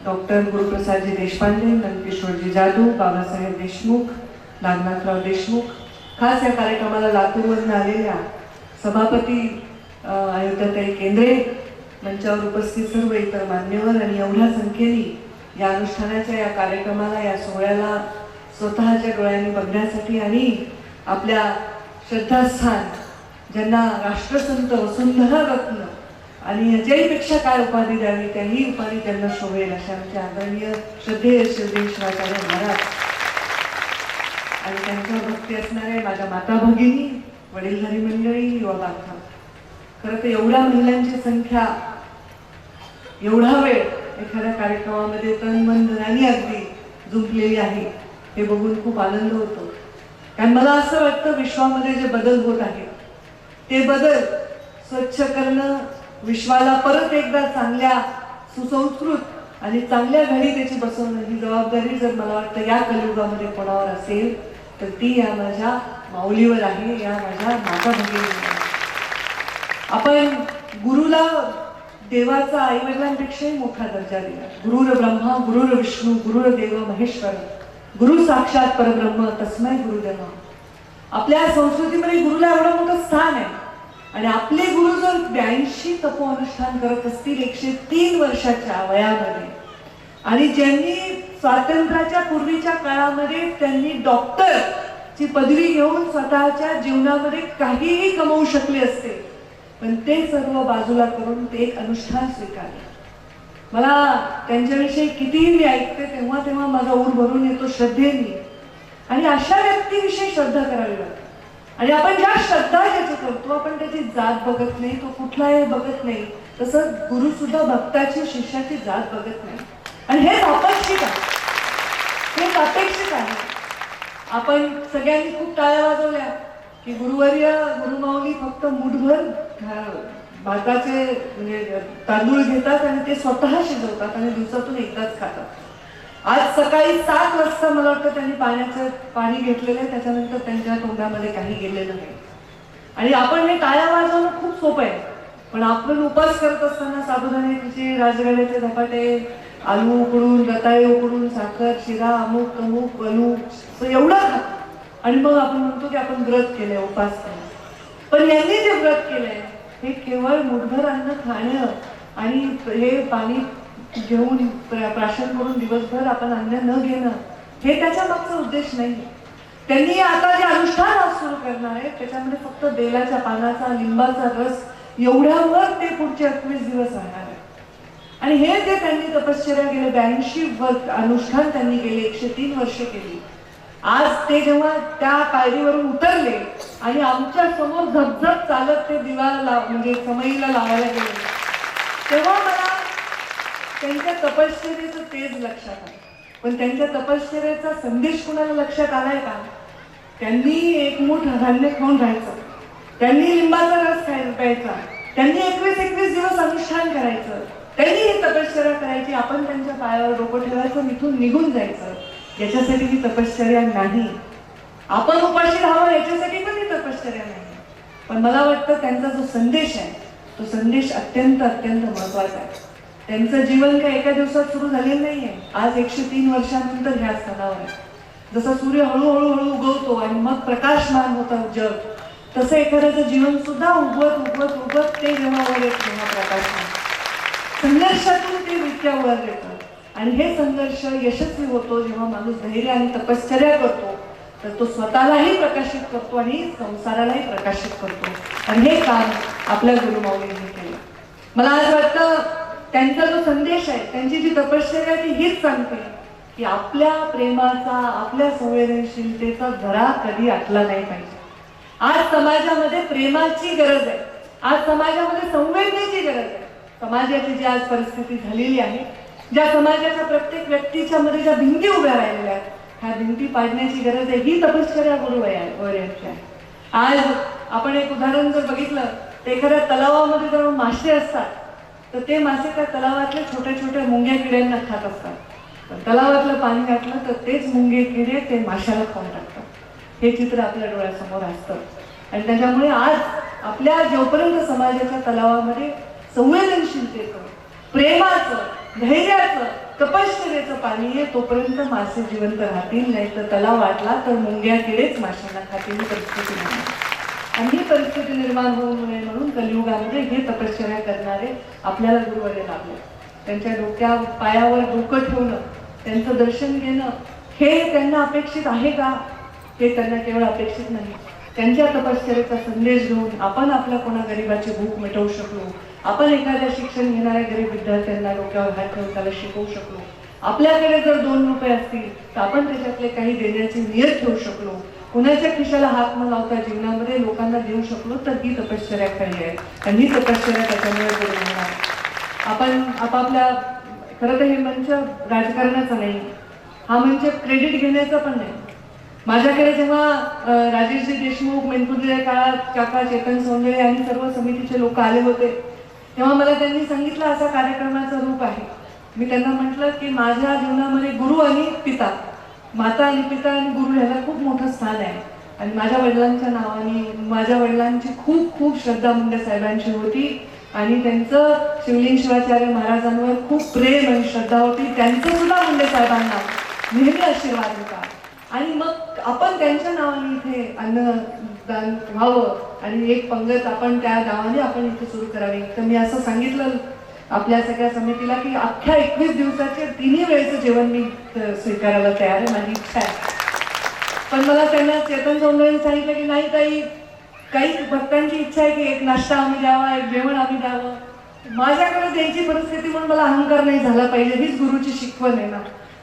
doctor Guruprasadji Deshpande, Nandkishorji Jadhav, Babasaheb Deshmukh, Nagnathrao Deshmukh, खास या कार्यक्रमाला लातूरवरून आलेल्या सभापती अयोध्याताई केंद्रे, मंचावर उपस्थित सर्व इतर मान्यवर आणि एवढ्या संख्येने या अनुष्ठानाच्या या कार्यक्रमाला या सोहळ्याला स्वतःच्या डोळ्यांनी बघण्यासाठी आणि आपल्या श्रद्धास्थान ज्यांना राष्ट्रसंत वसुंधरा रत्न आणि याच्याहीपेक्षा काय उपाधी द्यावी त्याही उपाधी त्यांना शोभेल अशा आमचे आदरणीय श्रद्धेय शिवाचार्य महाराज आणि त्यांच्या भक्ती असणाऱ्या माझ्या माता भगिनी, वडीलधारी मंडळी, युवा बांधव, खरं तर एवढ्या महिलांची संख्या एवढा वेळ एखाद्या कार्यक्रमामध्ये तन मन धनाने अगदी जुंपलेली आहे हे बघून खूप आनंद होतो. कारण मला असं वाटतं विश्वामध्ये जे बदल होत आहेत ते बदल स्वच्छ करणं, विश्वाला परत एकदा चांगल्या सुसंस्कृत आणि चांगल्या घडी त्याची बसवणं ही जबाबदारी जर मला वाटतं या कलियुगामध्ये कोणावर असेल तर ती या माझ्या माऊलीवर आहे, या माझ्या माता भगिनीवर आहे. आपण गुरुला देवाचा आईवडिलांपेक्षाही मोठा दर्जा दिला. गुरुर ब्रह्मा गुरुर विष्णू गुरुर देव महेश्वर, गुरु साक्षात परब्रह्म तस्मै गुरुदेवा. आपल्या संस्कृतीमध्ये गुरुला एवढं मोठं स्थान आहे आणि आपले गुरु जर 82 तपोअनुष्ठान करत असतील 103 वर्षाच्या वयामध्ये आणि ज्यांनी स्वातंत्र्याच्या पूर्वीच्या काळामध्ये त्यांनी डॉक्टरची पदवी घेऊन स्वतःच्या जीवनामध्ये काहीही कमवू शकले असते पण ते सर्व बाजूला करून ते एक अनुष्ठान स्वीकारले. मला त्यांच्याविषयी कितीही मी ऐकते तेव्हा तेव्हा माझा ऊर भरून येतो श्रद्धेने आणि अशा व्यक्तीविषयी श्रद्धा करावी लागते. आणि आपण ज्या श्रद्धा ज्याची करतो आपण त्याची जात बघत नाही, तो कुठलाही बघत नाही. तसं गुरु सुद्धा भक्ताची शिष्याची जात बघत नाही आणि हेच अपेक्षित आहे, हेच अपेक्षित आहे. आपण सगळ्यांनी खूप टाळ्या वाजवल्या की गुरुवर्य गुरुमाऊली फक्त मुठभर भाताचे म्हणजे तांदूळ घेतात आणि ते स्वतः शिजवतात आणि दिवसातून एकदाच खातात. आज सकाळी 7 वाजता मला वाटतं त्यांनी पाणी घेतलेलं आहे, त्याच्यानंतर त्यांच्या तोंडामध्ये काही गेलेलं नाही. आणि आपण हे टाळ्या वाजवणं खूप सोपं आहे पण आपण उपास करत असताना साबुदाण्याचे राजगड्याचे धपाटे, आलू उकडून, रताळे उकडून, साखर, शिरा, अमुक तमुक, वलू एवढं खातो आणि मग आपण म्हणतो की आपण व्रत केलंय, उपास केला. पण यांनी जे व्रत केलंय हे केवळ मुठभर अन्न खाणं आणि हे पाणी घेऊन प्राशन करून दिवसभर आपण अन्न न घेणं हे त्याच्या मागचा उद्देश नाही. त्यांनी आता जे अनुष्ठान आज सुरू करणार आहे त्याच्यामध्ये फक्त बेलाच्या पानाचा, लिंबाचा रस एवढ्यावर ते पुढचे 28 दिवस राहणार आहे. आणि हे जे त्यांनी तपश्चर्या केले 82 अनुष्ठान त्यांनी केले, 103 वर्ष केली. आज ते जेव्हा त्या पायरीवरून उतरले आणि आमच्या समोर झपझप चालत ते दिवाला म्हणजे समईला लावायला गेले तेव्हा मला त्यांच्या तपश्चर्येचं तेज लक्षात आलं. पण त्यांच्या तपश्चर्येचा संदेश कुणाला लक्षात आलाय का? त्यांनी एक मूठ धान्य खाऊन राहायचं, त्यांनी लिंबाचा रस प्यायचा, त्यांनी 21 दिवस अनुष्ठान करायचं, त्यांनी ही तपश्चर्या करायची. आपण त्यांच्या पायावर डोकं ठेवायचं, इथून निघून जायचं. याच्यासाठी ही तपश्चर्या नाही. आपण उपाशी राहावं याच्यासाठी पण ही तपश्चर्या नाही. पण मला वाटतं त्यांचा जो संदेश आहे तो संदेश अत्यंत अत्यंत महत्वाचा आहे. त्यांचं जीवन काही एका दिवसात सुरू झालेलं नाहीये. आज 103 वर्षानंतर ह्या स्थानावर आहे. जसं सूर्य हळूहळू उगवतो आणि मग प्रकाशमान होतं जग, तसं एखाद्याचं जीवन सुद्धा उगवत उगवत उगवत ते जेव्हा वर येत तेव्हा प्रकाशमान संघर्षातून ते विद्या वर येतं. आणि हे संघर्ष यशस्वी होतो जेव्हा माणूस धैर्य आणि तपश्चर्या करतो तर तो स्वतःलाही प्रकाशित करतो आणि संसारालाही प्रकाशित करतो. आणि हे काम आपल्या गुरुमाऊलींनी केलं. मला आज वाटतं त्यांचा जो संदेश आहे, त्यांची जी तपश्चर्या ती हीच सांगते की आपल्या प्रेमाचा, आपल्या संवेदनशीलतेचा जरा कधी आटला नाही पाहिजे. आज समाजामध्ये प्रेमाची गरज आहे, आज समाजामध्ये संवेदनेची गरज आहे. समाजाची जी आज परिस्थिती झालेली आहे ज्या समाजाच्या प्रत्येक व्यक्तीच्या मध्ये ज्या भिंती उभ्या राहिलेल्या आहेत, ह्या भिंती पाडण्याची गरज आहे. ही तपश्चर्या गुरुवर्यांची आहे. आज आपण एक उदाहरण जर बघितलं तर एखाद्या तलावामध्ये जर मासे असतात तर ते मासे त्या तलावातल्या छोट्या छोट्या मुंग्या किड्यांना खात असतात. पण तलावातलं पाणी घातलं तर तेच मुंगे किडे ते माशाला खाऊन टाकतात. हे चित्र आपल्या डोळ्यासमोर असतं. आणि त्याच्यामुळे आज आपल्या जोपर्यंत समाजाच्या तलावामध्ये संवेदनशीलतेचं, प्रेमाचं, धैर्याचं, तपश्चर्याचं पाणी आहे तोपर्यंत मासे जिवंत राहतील. नाही तर तलाव आटला तर मुंग्या किडेच माशांना खातील ही परिस्थिती निर्माण. आणि ही परिस्थिती निर्माण होऊ नये म्हणून कलियुगामध्ये हे तपश्चर्या करणारे आपल्याला गुरुवर्य लाभले. त्यांच्या डोक्या पायावर डोकं ठेवणं, त्यांचं दर्शन घेणं हे त्यांना अपेक्षित आहे का? हे त्यांना केवळ अपेक्षित नाही. त्यांच्या तपश्चर्याचा संदेश घेऊन आपण आपल्या कोणा गरिबाची भूक मिटवू शकलो, आपण एखाद्या शिक्षण घेणाऱ्या गरीब विद्यार्थ्यांना डोक्यावर हात ठेवून त्याला शिकवू शकलो, आपल्याकडे जर 2 रुपये असतील तर आपण त्याच्यातले काही देण्याची नियत ठेवू शकलो, कुणाच्या खिशाला हात न लावता जीवनामध्ये लोकांना देऊ शकलो, तर ही तपश्चर्या खरी आहे. आणि ही तपश्चर्या त्याच्यामुळे करू होणार. आपण आपापल्या खरं तर हे मंच राजकारणाचा नाही, हा मंच क्रेडिट घेण्याचा पण नाही. माझ्याकडे जेव्हा राजेशजी देशमुख, मेनपुर्तीच्या काळात काका, चेतन सौंदर्य आणि सर्व समितीचे लोक आले होते तेव्हा मला त्यांनी सांगितलं असा कार्यक्रमाचं रूप आहे. मी त्यांना म्हटलं की माझ्या जीवनामध्ये गुरु आणि पिता, माता आणि पिता आणि गुरु ह्याला खूप मोठं स्थान आहे. आणि माझ्या वडिलांच्या नावाने, माझ्या वडिलांची खूप खूप श्रद्धा मुंडे साहेबांची होती आणि त्यांचं शिवलिंग शिवाचार्य महाराजांवर खूप प्रेम आणि श्रद्धा होती. त्यांचं सुद्धा मुंडे साहेबांना नेहमी आशीर्वाद होता. आणि मग आपण त्यांच्या नावाने इथे अन्नदान व्हावं आणि एक पंगत आपण त्या नावाने आपण इथे सुरू करावी. तर मी असं सांगितलं आपल्या सगळ्या समितीला की अख्ख्या 21 दिवसाचे 3 वेळेचं जेवण मी स्वीकारायला तयार आहे, माझी इच्छा आहे. पण मला त्यांना चेतन सौंदर्याने सांगितलं की नाही ताई, काही भक्तांची इच्छा आहे की एक नाश्ता आम्ही द्यावा, एक जेवण आम्ही द्यावं. माझ्याकडे द्यायची परिस्थिती म्हणून मला अहंकार नाही झाला पाहिजे, हीच गुरुची शिकवण आहे ना.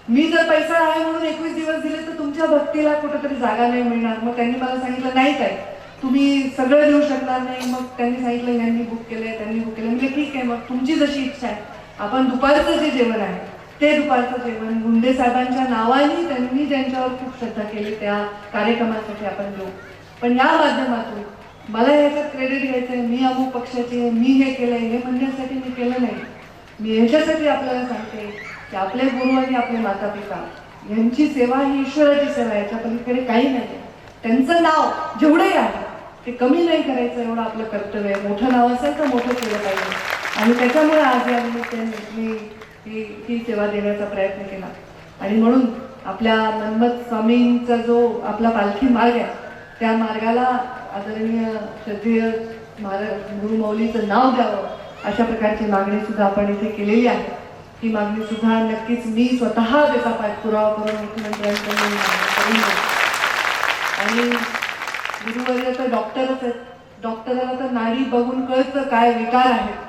मी जर पैसा आहे म्हणून 21 दिवस दिले तर तुमच्या भक्तीला कुठेतरी जागा नाही मिळणार. मग त्यांनी मला सांगितलं नाही काय तुम्ही सगळं देऊ शकणार नाही. मग त्यांनी सांगितलं यांनी बुक केलंय, त्यांनी बुक केलं. म्हणजे ठीक आहे, मग तुमची जशी इच्छा आहे आपण दुपारचं जे जेवण आहे ते दुपारचं जेवण मुंडे साहेबांच्या नावाने त्यांनी ज्यांच्यावर खूप श्रद्धा केली त्या कार्यक्रमासाठी आपण देऊ. पण या माध्यमातून मला याच्यात क्रेडिट घ्यायचंय, मी अमुक पक्षाची आहे, मी हे केलंय हे म्हणण्यासाठी मी केलं नाही. मी ह्याच्यासाठी आपल्याला सांगते की आपले गुरु आणि आपले माता पिता यांची सेवा ही ईश्वराची सेवा आहे, याच्या पलीकडे काही नाही. त्यांचं नाव जेवढंही आहे ते कमी नाही करायचं एवढं आपलं कर्तव्य आहे. मोठं नाव असेल तर मोठं केलं पाहिजे आणि त्याच्यामुळे आज या निमित्ताने मी ही सेवा देण्याचा प्रयत्न केला. आणि म्हणून आपल्या मनमत स्वामींचा जो आपला पालखी मार्ग आहे त्या मार्गाला आदरणीय श्रद्धेय महाराज गुरुमौलीचं नाव द्यावं अशा प्रकारची मागणी सुद्धा आपण इथे केलेली आहे. ही मागणी सुद्धा नक्कीच मी स्वतः त्याचा पाठपुरावा करून मुख्यमंत्र्यांकडे करून. आणि गुरुवर्य तर डॉक्टरच आहेत, डॉक्टराला तर नाडी बघून कळतं काय विकार आहेत.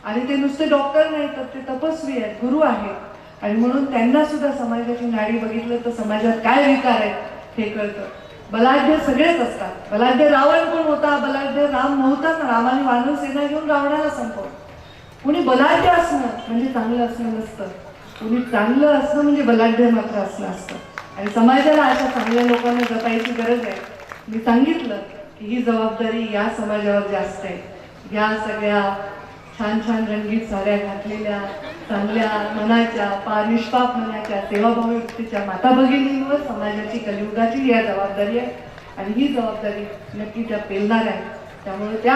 आणि ते नुसते डॉक्टर नाही तर ते तपस्वी आहेत, गुरु आहेत. आणि म्हणून त्यांना सुद्धा समाजाची नाडी बघितलं तर समाजात काय विकार आहेत हे कळतं. बलाढ्य सगळेच असतात. बलाढ्य रावण कोण होता? बलाढ्य राम नव्हता ना. रामाने वानर सेना घेऊन रावणाला संपवलं. कुणी बलाढ्य असणं म्हणजे चांगलं असणं नसतं, कुणी चांगलं असणं म्हणजे बलाढ्य मात्र असणं असतं. आणि समाजाला अशा चांगल्या लोकांना जपायची गरज आहे. मी सांगितलं की ही जबाबदारी या समाजावर जास्त आहे. या सगळ्या छान छान रंगीत साड्या घातलेल्या चांगल्या मनाच्या निष्पाप मनाच्या सेवाभावी व्यक्तीच्या माता भगिनींवर समाजाची कलियुगाची या जबाबदारी आहे. आणि ही जबाबदारी नक्की त्या पेलणार आहे. त्यामुळे त्या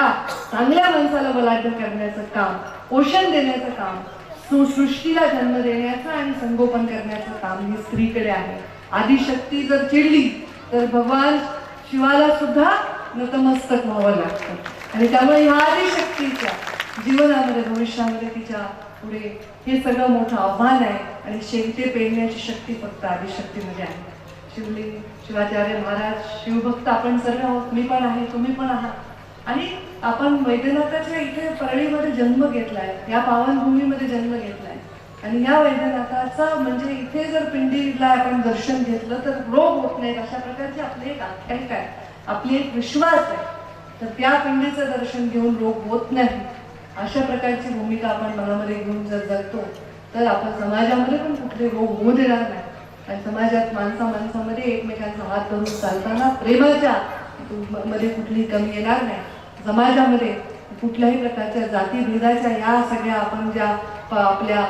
चांगल्या माणसाला बलाढ्य करण्याचं काम, पोषण देण्याचं काम, सृष्टीला जन्म देण्याचं आणि संगोपन करण्याचं काम ही स्त्रीकडे आहे. आदिशक्ती जर चिडली तर भगवान शिवाला सुद्धा नतमस्तक व्हावं लागतं. आणि त्यामुळे ह्या आदिशक्तीच्या जीवनामध्ये भविष्यामध्ये तिच्या पुढे हे सगळं मोठं आव्हान आहे. आणि शेंगटे पेरण्याची शक्ती फक्त आदिशक्तीमध्ये आहे. शिवलिंग शिवाचार्य महाराज शिवभक्त आपण सर्व आहोत. मी पण आहे, तुम्ही पण आहात. आणि आपण वैद्यनाथाच्या इथे परळीमध्ये जन्म घेतलाय, या पावनभूमीमध्ये जन्म घेतलाय. आणि या वैद्यनाथाचा म्हणजे इथे जर पिंडीला आपण दर्शन घेतलं तर रोग होत नाहीत अशा प्रकारची आपली एक आख्यायिका आहे, आपली एक विश्वास आहे. तर त्या पिंडीचं दर्शन घेऊन रोग होत नाही अशा प्रकारची भूमिका आपण मनामध्ये घेऊन जर जगतो तर आपण समाजामध्ये पण कुठले रोग होऊ देणार नाही. आणि समाजात माणसामध्ये एकमेकांचा हात धरून चालताना प्रेमाच्या मध्ये कुठली कमी येणार नाही. समाजामध्ये कुठल्याही प्रकारच्या जातीभेदाच्या या सगळ्या आपण ज्या आपल्या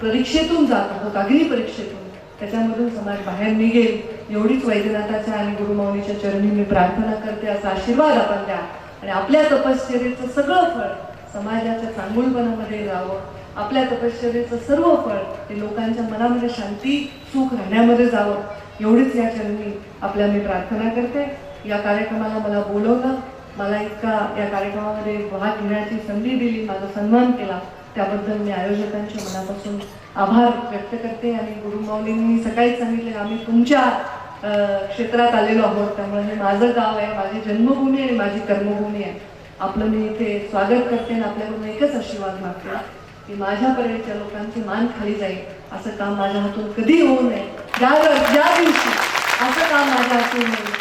परीक्षेतून जात आहोत, अग्नी परीक्षेतून, त्याच्यामधून समाज बाहेर निघेल एवढीच वैद्यनाथाच्या आणि गुरुमाऊलीच्या चरणी मी प्रार्थना करते. असा आशीर्वाद आपण द्या आणि आपल्या तपश्चर्येचं सगळं फळ समाजाच्या चांगुलपणामध्ये जावं. आपल्या तपश्चर्येचं सर्व फळ ते लोकांच्या मनामध्ये शांती सुख राहण्यामध्ये जावं. एवढीच या चरणी आपल्या मी प्रार्थना करते. या कार्यक्रमाला मला बोलवलं, मला इतका या कार्यक्रमामध्ये भाग घेण्याची संधी दिली, माझा सन्मान केला, त्याबद्दल मी आयोजकांच्या मनापासून आभार व्यक्त करते. आणि गुरुमाऊलींनी सकाळीच सांगितले आम्ही तुमच्या क्षेत्रात आलेलो आहोत, त्यामुळे हे माझं गाव आहे, माझी जन्मभूमी आणि माझी कर्मभूमी आहे. आपलं मी इथे स्वागत करते आणि आपल्याकडून एकच आशीर्वाद मागते की माझ्यापर्यंतच्या लोकांची मान खाली जाईल असं काम माझ्या हातून कधी होऊ नये. ज्या दिवशी असं काम माझ्या हातून होईल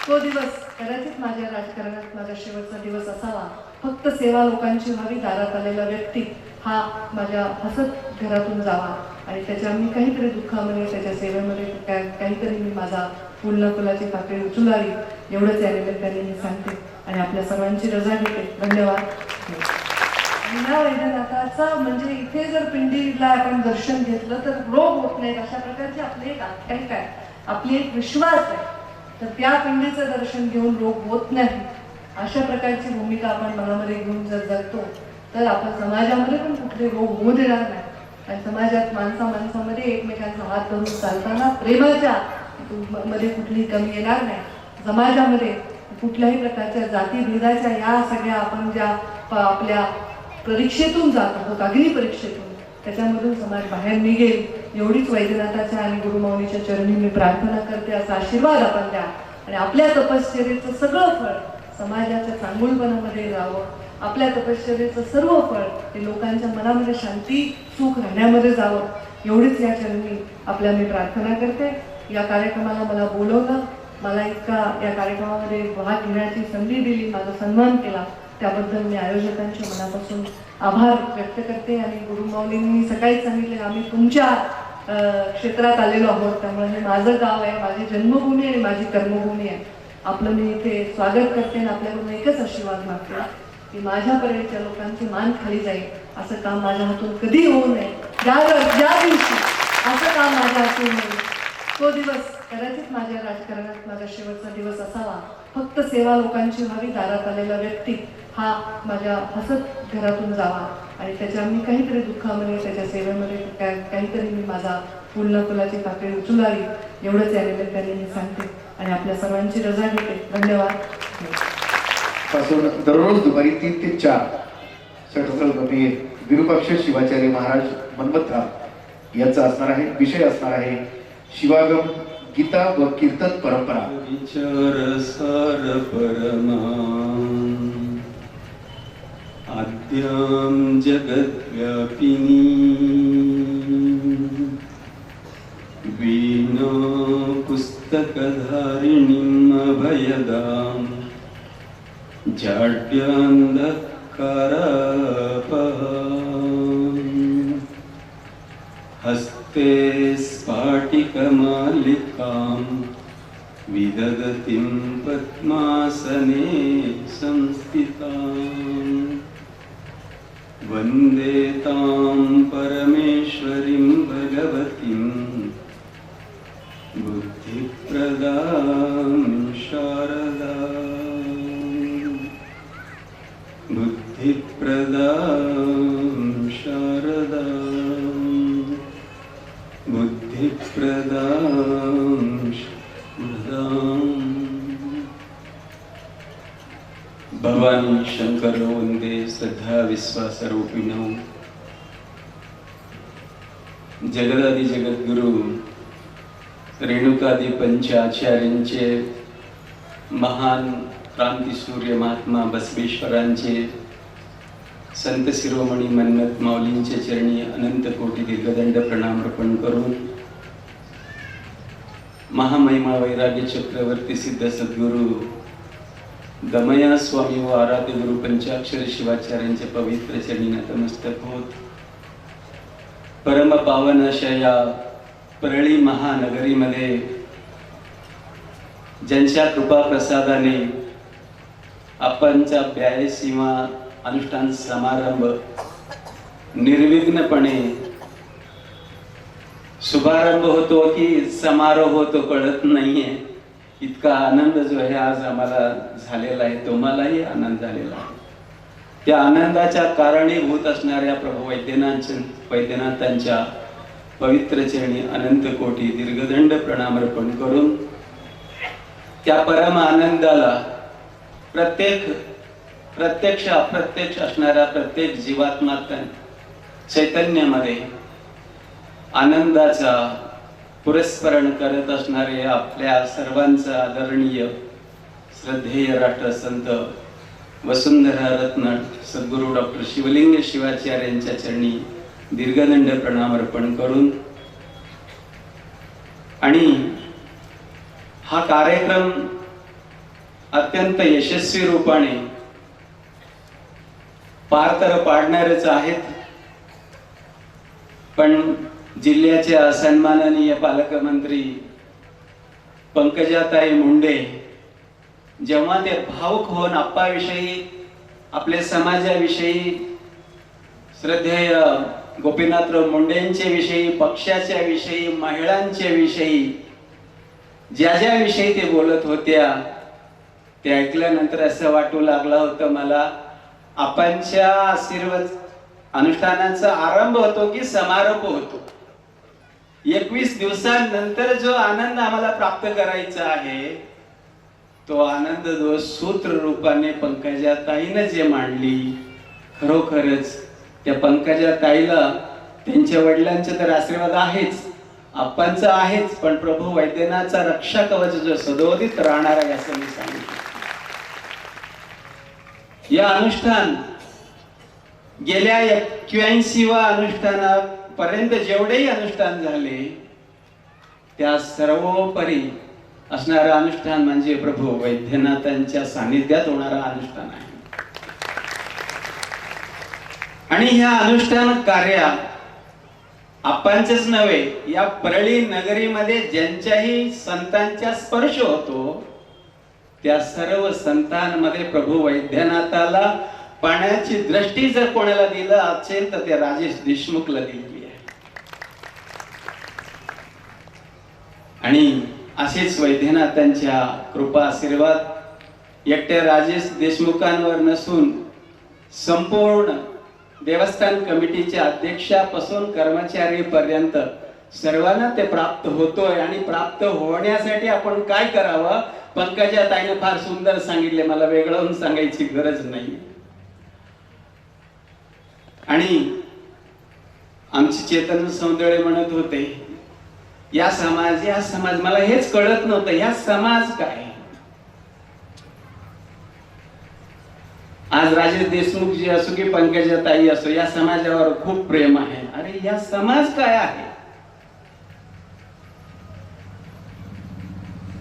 तो दिवस कदाचित माझ्या राजकारणात माझा शेवटचा दिवस असावा. फक्त सेवा लोकांची व्हावी, दारात आलेला व्यक्ती हा माझ्या हसत घरातून जावा आणि त्याच्या मी काहीतरी दुःखामध्ये त्याच्या सेवेमध्ये काहीतरी मी माझा फुलाची पाकळी उचलावी, एवढंच या निमित्ताने मी सांगते आणि आपल्या सर्वांची रजा घेते. धन्यवाद. या वैद्यनाथाचा म्हणजे इथे जर पिंडीला आपण दर्शन घेतलं तर रोग होत नाहीत अशा प्रकारची आपली एक आख्यायिका आहे, आपली एक विश्वास आहे. तर त्या पिंडीचं दर्शन घेऊन रोग होत नाही अशा प्रकारची भूमिका आपण मनामध्ये घेऊन जर जगतो तर आपण समाजामध्ये पण कुठले रोग होऊ देणार नाही. आणि समाजात माणसामध्ये एकमेकांचा हात धरून चालताना प्रेमाच्या मध्ये कुठली कमी येणार नाही. समाजामध्ये कुठल्याही प्रकारच्या जातीभेदाच्या या सगळ्या आपण ज्या आपल्या परीक्षेतून जात आहोत, अग्नी परीक्षेतून, त्याच्यामधून समाज बाहेर निघेल एवढीच वैद्यनाथाच्या आणि गुरुमाऊलीच्या चरणी मी प्रार्थना करते. असा आशीर्वाद आपण द्या आणि आपल्या तपश्चर्येचं सगळं फळ समाजाच्या चांगुलपणामध्ये जावं. आपल्या तपश्चर्येचं सर्व फळ ते लोकांच्या मनामध्ये शांती सुख राहण्यामध्ये जावं. एवढीच या चरणी आपल्या मी प्रार्थना करते. या कार्यक्रमाला मला बोलवलं, मला इतका या कार्यक्रमामध्ये भाग घेण्याची संधी दिली, माझा सन्मान केला, त्याबद्दल मी आयोजकांच्या मनापासून आभार व्यक्त करते. आणि गुरुमाऊलींनी सकाळीच सांगितले आम्ही तुमच्या क्षेत्रात आलेलो आहोत, त्यामुळे हे माझं गाव आहे, माझी जन्मभूमी आणि माझी कर्मभूमी आहे. आपलं मी इथे स्वागत करते आणि आपल्याकडून एकच आशीर्वाद मागते की माझ्यापर्यंतच्या लोकांची मान खाली जाईल असं काम माझ्या हातून कधी होऊ नये. ज्या दिवशी असं काम माझ्या हातून होईल तो दिवस कदाचित माझ्या राजकारणात माझा शेवटचा दिवस असावा. फक्त सेवा लोकांची व्हावी, दारात आलेला व्यक्ती हा माझ्या हसत घरातून जावा आणि त्याच्या मी काहीतरी दुःखामध्ये त्याच्या सेवेमध्ये काहीतरी मी माझा फुलाची पाकळी उचलावी, एवढंच या निमित्ताने मी सांगते आणि आपल्या सर्वांची रजा घेते. धन्यवाद. पासून दररोज दुपारी 3 ते 4 षटस्थळपती विरूपाक्ष शिवाचार्य महाराज मनमथराव यांचा असणार आहे. विषय असणार आहे शिवागम, गीता व कीर्तन परंपरा. विचार सार परमा आद्यां जगद्व्यापिनी वीणा पुस्तकधारिणीं अभयदां जाड्यान्धकारापहां हस्ते स्फाटिकमालिकां विदधतीं पद्मासने संस्थितां वन्दे तां परमेश्वरीं भगवतीं बुद्धिप्रदां शारदां बुद्धिप्रदां शारदां बुद्धिप्रदां शारदां. भवानी शंकर वंदे श्रद्धा विश्वासरूपिणौ. जगदादि जगद्गुरु रेणुकादि पंचाचार्यांचे, महान क्रांतीसूर्य महात्मा बसवेश्वरांचे, संत शिरोमणी मन्नत माऊलींच्या चरणी अनंत कोटी दीर्घदंड प्रणाम अर्पण करून महामहिमा वैराग्य चक्रवर्ती सिद्ध सद्गुरु दमया स्वामी व आराध्य गुरु पंचाक्षर शिवाचार्यांच्या पवित्र चरणी नतमस्तक होत परम पावन अशा या परळी महानगरीमध्ये ज्यांच्या कृपा प्रसादाने आपणचा 82वा अनुष्ठान समारंभ निर्विघ्नपणे शुभारंभ होतो की समारोह होतो कळत नाहीये. इतका आनंद जो आहे आज आम्हाला झालेला आहे, तुम्हालाही आनंद झालेला आहे. त्या आनंदाच्या कारणीभूत असणाऱ्या प्रभू वैद्यनाथांच्या पवित्र चरणी अनंत कोटी दीर्घदंड प्रणाम अर्पण करून त्या परम आनंदाला प्रत्यक्ष अप्रत्यक्ष असणाऱ्या प्रत्येक जीवात्मा चैतन्यामध्ये आनंदाचा पुरस्करण करत असणारे आपल्या सर्वांचा आदरणीय श्रद्धेय राष्ट्रसंत वसुंधरा रत्न सद्गुरू डॉक्टर शिवलिंग शिवाचार्य यांच्या चरणी दीर्घदंड प्रणाम अर्पण करून आणि हा कार्यक्रम अत्यंत यशस्वी रूपाने पार तर पाडणारच आहेत, पण जिल्ह्याच्या सन्माननीय पालकमंत्री पंकजाताई मुंडे जेव्हा ते भावुक होऊन आप्पाविषयी, आपल्या समाजाविषयी, श्रद्धेय गोपीनाथराव मुंडेंच्या विषयी, पक्षाच्या विषयी, महिलांच्या विषयी ज्या विषयी ते बोलत होत्या ते ऐकल्यानंतर असं वाटू लागलं होतं मला आपणच्या आशीर्वाद अनुष्ठानाचा आरंभ होतो की समारोप होतो. 21 दिवसांनंतर जो आनंद आम्हाला प्राप्त करायचा आहे तो आनंद जो सूत्र रूपाने पंकजाताईनं जे मांडली, खरोखरच त्या पंकजाताईला त्यांच्या वडिलांचे तर आशीर्वाद आहेच, आपणचा आहेच, पण प्रभू वैद्यनाथचा रक्षा कवच जो सदोदित राहणार आहे असं मी सांगितलं. या अनुष्ठान गेल्या 81व्या अनुष्ठानापर्यंत जेवढेही अनुष्ठान झाले त्या सर्वोपरी असणारं अनुष्ठान म्हणजे प्रभू वैद्यनाथांच्या सानिध्यात होणारं अनुष्ठान आहे. आणि ह्या अनुष्ठान कार्या आपणच नव्हे, या परळी नगरीमध्ये ज्यांच्याही संतांचा स्पर्श होतो त्या सर्व संतांमध्ये प्रभू वैद्यनाथाला पाण्याची दृष्टी जर कोणाला दिलं असेल तर ते राजेश देशमुखला दिली आहे. आणि असेच वैद्यनाथांच्या कृपा आशीर्वाद एकट्या राजेश देशमुखांवर नसून संपूर्ण देवस्थान कमिटीच्या अध्यक्षापासून कर्मचारी पर्यंत सर्वांना ते प्राप्त होतोय. आणि प्राप्त होण्यासाठी आपण काय करावं पंकजाताईने फार सुंदर सांगितले, मला वेगळं सांगायची गरज नाही. आणि आमचे चेतन सौंदळे म्हणत होते या समाज मला हेच कळत नव्हतं, या समाज काय. आज राजेश देशमुख जी असो की पंकजाताई असो, या समाजावर खूप प्रेम आहे. अरे या समाज काय आहे.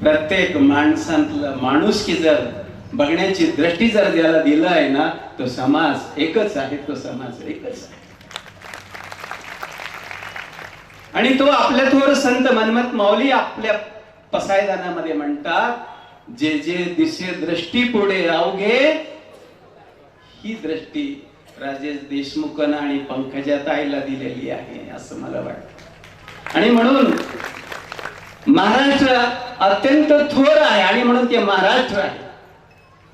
प्रत्येक माणसांतला माणुसकी जर बघण्याची दृष्टी जर द्यायला दिला आहे ना तो समाज एकच आहे, तो समाज एकच आहे. आणि तो आपल्या थोर संत मनमत माऊली आपल्या पसायदानामध्ये म्हणतात, जे जे दिसे दृष्टी पुढे अवघे, ही दृष्टी राजेश देशमुखांना आणि पंकजाताईला दिलेली आहे असं मला वाटतं. आणि म्हणून महाराष्ट्र अत्यंत थोर आहे आणि म्हणून ते महाराष्ट्र आहे.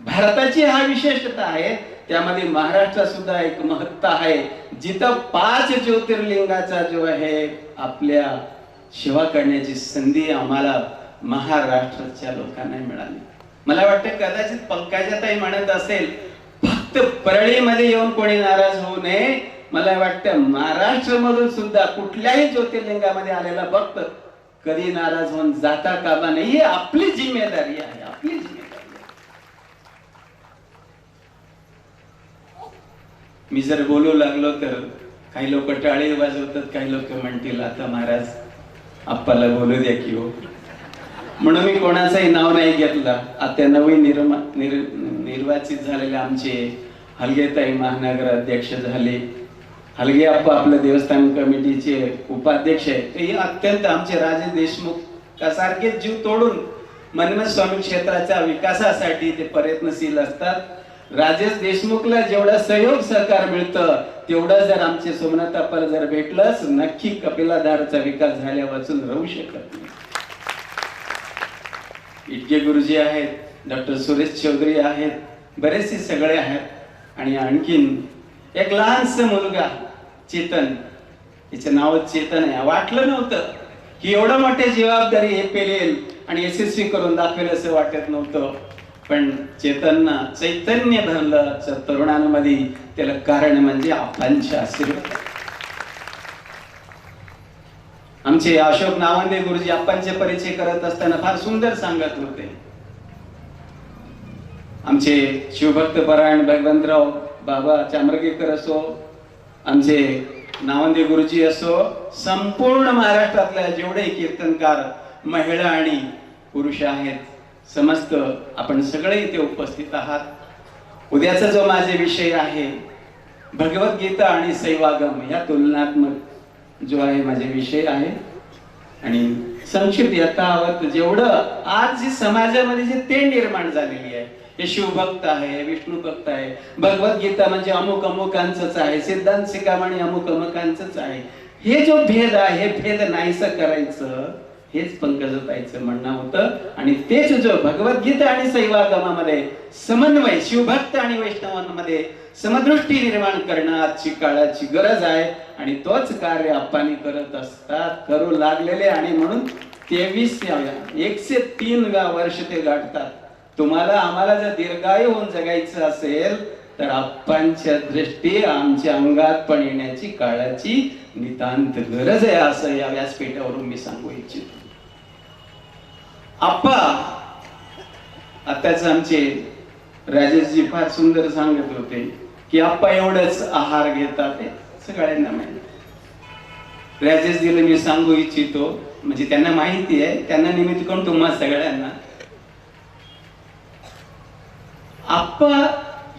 भारताची हा विशेषता आहे, त्यामध्ये महाराष्ट्र सुद्धा एक महत्ता आहे, जिथं 5 ज्योतिर्लिंगाचा जो आहे आपल्या सेवा करण्याची संधी आम्हाला महाराष्ट्राच्या लोकांना मिळाली. मला वाटतं कदाचित पंकजाताई म्हणत असेल फक्त परळीमध्ये येऊन कोणी नाराज होऊ नये. मला वाटतं महाराष्ट्र मधून सुद्धा कुठल्याही ज्योतिर्लिंगामध्ये आलेला भक्त कधी नाराज होऊन जाता कामा नये. ही आपली जिम्मेदारी आहे, आपली जिम्मेदारी. मी जर बोलू लागलो तर काही लोक टाळी वाजवतात, काही लोक म्हणतील आता महाराज आप्पाला बोलू द्या की हो. म्हणून मी कोणाचंही नाव नाही घेतलं. आता नवीन निर्वाचित झालेले आमचे हलगेताई महानगर अध्यक्ष झाले, हलगे आप्पा आपल्या देवस्थान कमिटीचे उपाध्यक्ष आहे, ते अत्यंत आमचे राजे देशमुख सारखे जीव तोडून मनमथ स्वामी क्षेत्राच्या विकासासाठी ते प्रयत्नशील असतात. राजेश देशमुखला जेवढा सहयोग सहकार मिळतं तेवढं जर आमचे सोमनाथ आप्पाला जर भेटलंच नक्की कपिलाधारचा विकास झाल्या वाचून राहू शकत नाही. इटके गुरुजी आहेत, डॉक्टर सुरेश चौधरी आहेत, बरेचसे सगळे आहेत. आणि आणखीन एक लहानसा मुलगा चेतन, याचं नाव चेतन आहे. वाटलं नव्हतं की एवढं मोठी जबाबदारी हे पेलेल आणि यशस्वी करून दाखवेल असं वाटत नव्हतं. पण चेतनना चैतन्य धरलं तरुणांमध्ये, त्याला कारण म्हणजे आपांचे आशीर्वाद. आमचे अशोक नावंदे गुरुजी आपांचे परिचय करत असताना फार सुंदर सांगत होते. आमचे शिवभक्त परायण भगवंतराव बाबा चामरगेकर असो, आमचे नावंदे गुरुजी असो, संपूर्ण महाराष्ट्रातल्या जेवढे कीर्तनकार महिला आणि पुरुष आहेत, समस्त आपण सगळे इथे उपस्थित आहात. उद्याचा जो माझे विषय आहे भगवद्गीता आणि सैवागम या तुलनात्मक जो आहे माझे विषय आहे. आणि संक्षिप्त यथावत जेवढं आज जी समाजामध्ये जे ते निर्माण झालेली आहे, हे शिवभक्त आहे, विष्णू भक्त आहे, भगवद्गीता म्हणजे अमुक अमुकांचंच आहे, सिद्धांत शिकामणी अमुक अमुकांचंच आहे, हे जो भेद आहे हे भेद नाहीसं करायचं, हेच पंकजताईचं म्हणणं होतं. आणि तेच जो भगवद्गीता आणि सैवागमामध्ये समन्वय, शिवभक्त आणि वैष्णवांमध्ये समदृष्टी निर्माण करणं आजची काळाची गरज आहे. आणि तोच कार्य आप्पांनी करत असतात, करू लागलेले. आणि म्हणून 103 वर्ष ते गाठतात. तुम्हाला आम्हाला जर दीर्घायू होऊन जगायचं असेल तर आप्पांच्या दृष्टी आमच्या अंगात पण येण्याची काळाची नितांत गरज आहे, असं या व्यासपीठावरून मी सांगू इच्छितो. आप्पा आताच आमचे राजेशजी फार सुंदर सांगत होते की आप्पा एवढंच आहार घेतात, ते सगळ्यांना माहिती. राजेशजीला मी सांगू इच्छितो, म्हणजे त्यांना माहिती आहे, त्यांना निमित्त करून तुम्हा सगळ्यांना, आप्पा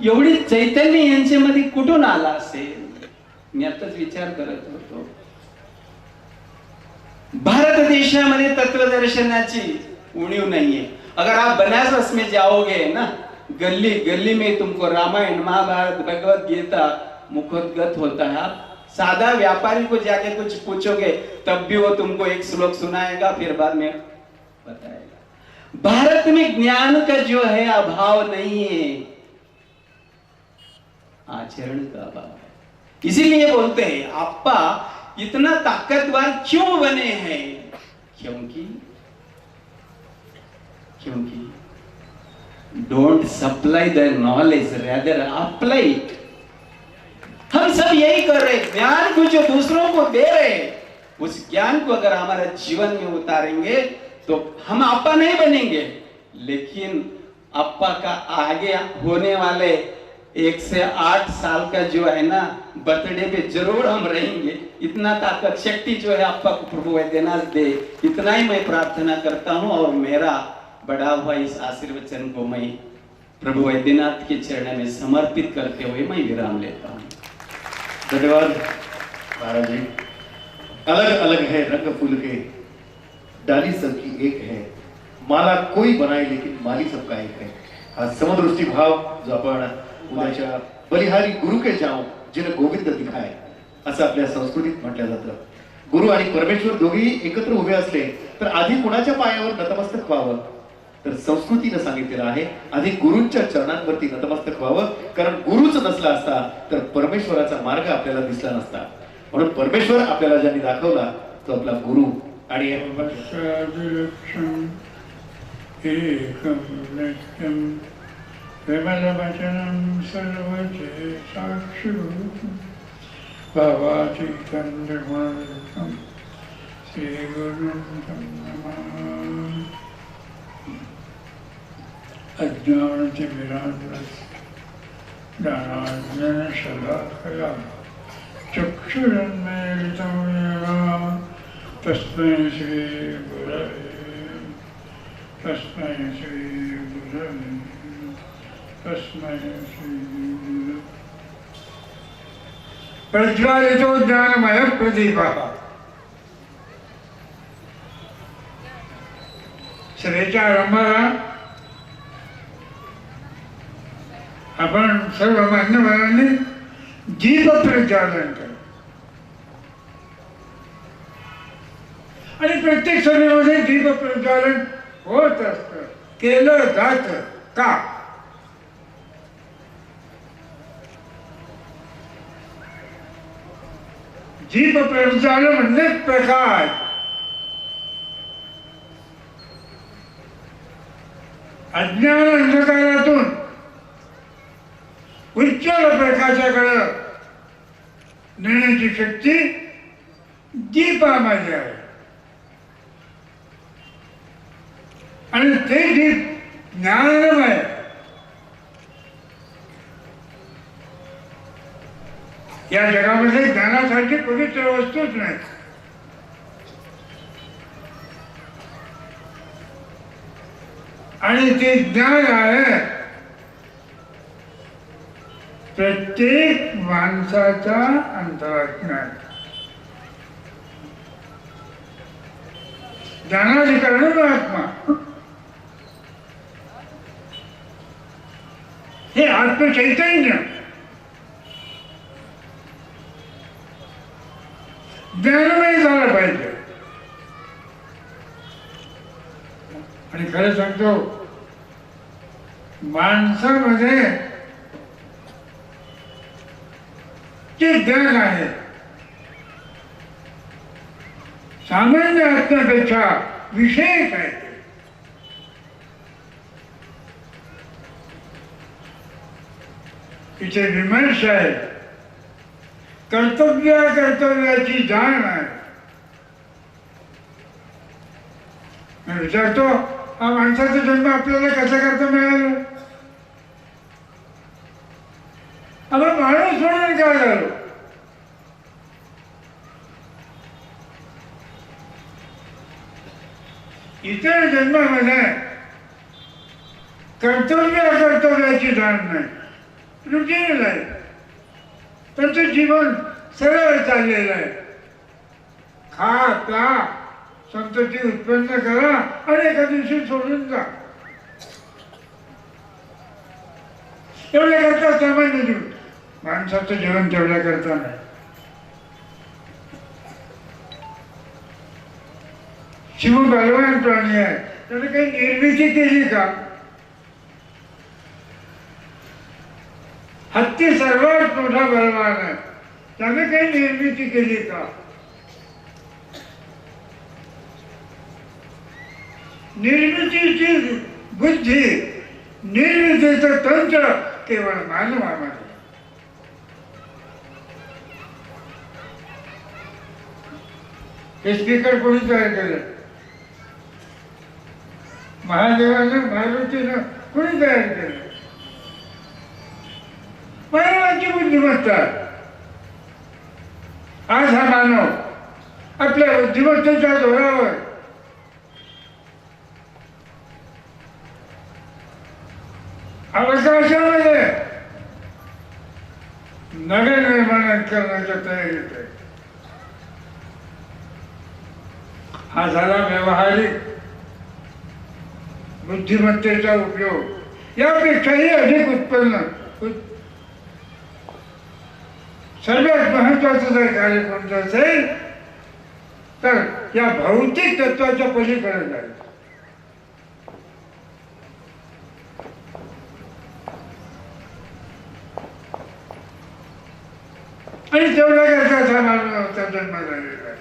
एवढी चैतन्य यांच्यामध्ये कुठून आला असेल, मी आताच विचार करत होतो. भारत देशामध्ये तत्वदर्शनाची उणीव नहीं है. अगर आप बनारस में जाओगे ना, गली गली में तुमको रामायण महाभारत भगवत गीता मुखोद्गत होता है. आप सादा व्यापारी को जाके कुछ पूछोगे तब भी वो तुमको एक श्लोक सुनाएगा, फिर बाद में बताएगा. भारत में ज्ञान का जो है अभाव नहीं है, आचरण का अभाव है. इसीलिए बोलते हैं आप्पा इतना ताकतवर क्यों बने हैं, क्योंकि don't supply the knowledge, rather apply it. हम सब यही कर रहे, ज्ञान को जो दूसरों को दे रहे, उस ज्ञान को अगर हमारे जीवन में उतारेंगे तो हम आप्पा नहीं बनेंगे, लेकिन आप्पा का आगे होने वाले 1 से 8 साल का जो है ना बर्थडे पे जरूर हम रहेंगे. इतना ताकत शक्ति जो है आप्पा को प्रभु वैद्यनाथ दे, इतना ही मैं प्रार्थना करता हूँ. और मेरा बड़ा हुआ इस आशीर्वचन को मैं प्रभु वैद्यनाथ के चरण में समर्पित करते हुए मैं विराम लेता हूँ. धन्यवाद महाराज जी. अलग अलग है रंग फूल के, डाली सबकी एक है, माला कोई बनाए लेकिन माली सबका एक है. हा समदृष्टी भाव जो आपण उद्याच्या बलिहारी गुरु के जाओ जिने गोविंद दिखाए असं आपल्या संस्कृतीत म्हटलं जातं. गुरु आणि परमेश्वर दोघेही एकत्र उभे असले तर आधी कुणाच्या पायावर नतमस्तक व्हावं, तर संस्कृतीनं सांगितलेलं आहे आधी गुरूंच्या चरणांवरती नतमस्तक व्हावं. कारण गुरुच नसला असता तर परमेश्वराचा मार्ग आपल्याला दिसला नसता. म्हणून परमेश्वर आपल्याला ज्यांनी दाखवला तो आपला गुरु. आणि विमलवचनं सर्वचे साक्षिभूतं भवाति कन्दगुणयुक्तं श्रीगुरुं नमामि. अज्ञानतिमिरान्धस्य ज्ञानाञ्जनशलाकया चक्षुरुन्मीलितं येन तस्मै श्रीगुरवे तस्मै श्रीगुरवे तस्मै श्रीगुरवे. प्रज्वालितो ज्ञानमय प्रदीप. सभेच्या आरंभाला आपण सर्व मान्यवरांनी दीप प्रज्वालन केलं आणि प्रत्येक सभेमध्ये दीप प्रज्वालन होत असतं, केलं जात. का? दीप प्रज्वालन म्हणजे प्रकाश. अज्ञान अंधकारातून उज्ज्वल प्रकाशाकडे नेण्याची शक्ती दीपामध्ये आहे. आणि ते दीप ज्ञानमय. या जगामध्ये ज्ञानासारखी पवित्र वस्तूच नाही. आणि ते ज्ञान आहे प्रत्येक माणसाचा अंतराज्ञान. ज्ञानाधिकरण आत्मा हे आत्मचैतन्य ज्ञानमय झालं पाहिजे. आणि खरं सांगतो, माणसामध्ये जे ज्ञान आहे सामान्य आत्म्यापेक्षा विशेष आहे. तिचे विमर्श आहे, कर्तव्याची जाण आहे. मी विचारतो, हा माणसाचा जन्म आपल्याला कसा करता मिळाला? आपण माणूस म्हणून काय झालो? इतर जन्मामध्ये कर्तव्याची जाण नाही, रुटीन आहे. त्यांचं जीवन सरळ चाललेलं आहे. खा प्या, संतती उत्पन्न करा आणि एका दिवशी सोडून जा. एवढ्या करता सामान्य जीवन. माणसाचं जीवन तेवढ्या करता नाही. शिव बलवान प्राणी आहे, त्याने काही निर्मिती केली का? हत्ती सर्वात मोठा बलवान आहे, त्याने काही निर्मिती केली का? निर्मितीची बुद्धी, निर्मितीचं तंत्र केवळ मानवामध्ये. हे स्पीकर कोणी तयार केलं? महादेवानं, मारुतीनं कोणी तयार केलं? मानवाची बुद्धिमत्ता. आज हा मानव आपल्या बुद्धिमत्तेच्या जोरावर अवकाशामध्ये नगर निर्माण करण्याच्या तयारीत आहे. हा झाला व्यावहारिक बुद्धिमत्तेचा उपयोग. यापेक्षाही अधिक उत्पन्न सर्वात महत्वाचं जर कार्य कोणतं असेल तर या भौतिक तत्वाच्या पलीकडे जाईल. आणि तेवढ्या करता मानवाचा जन्म झालेला आहे.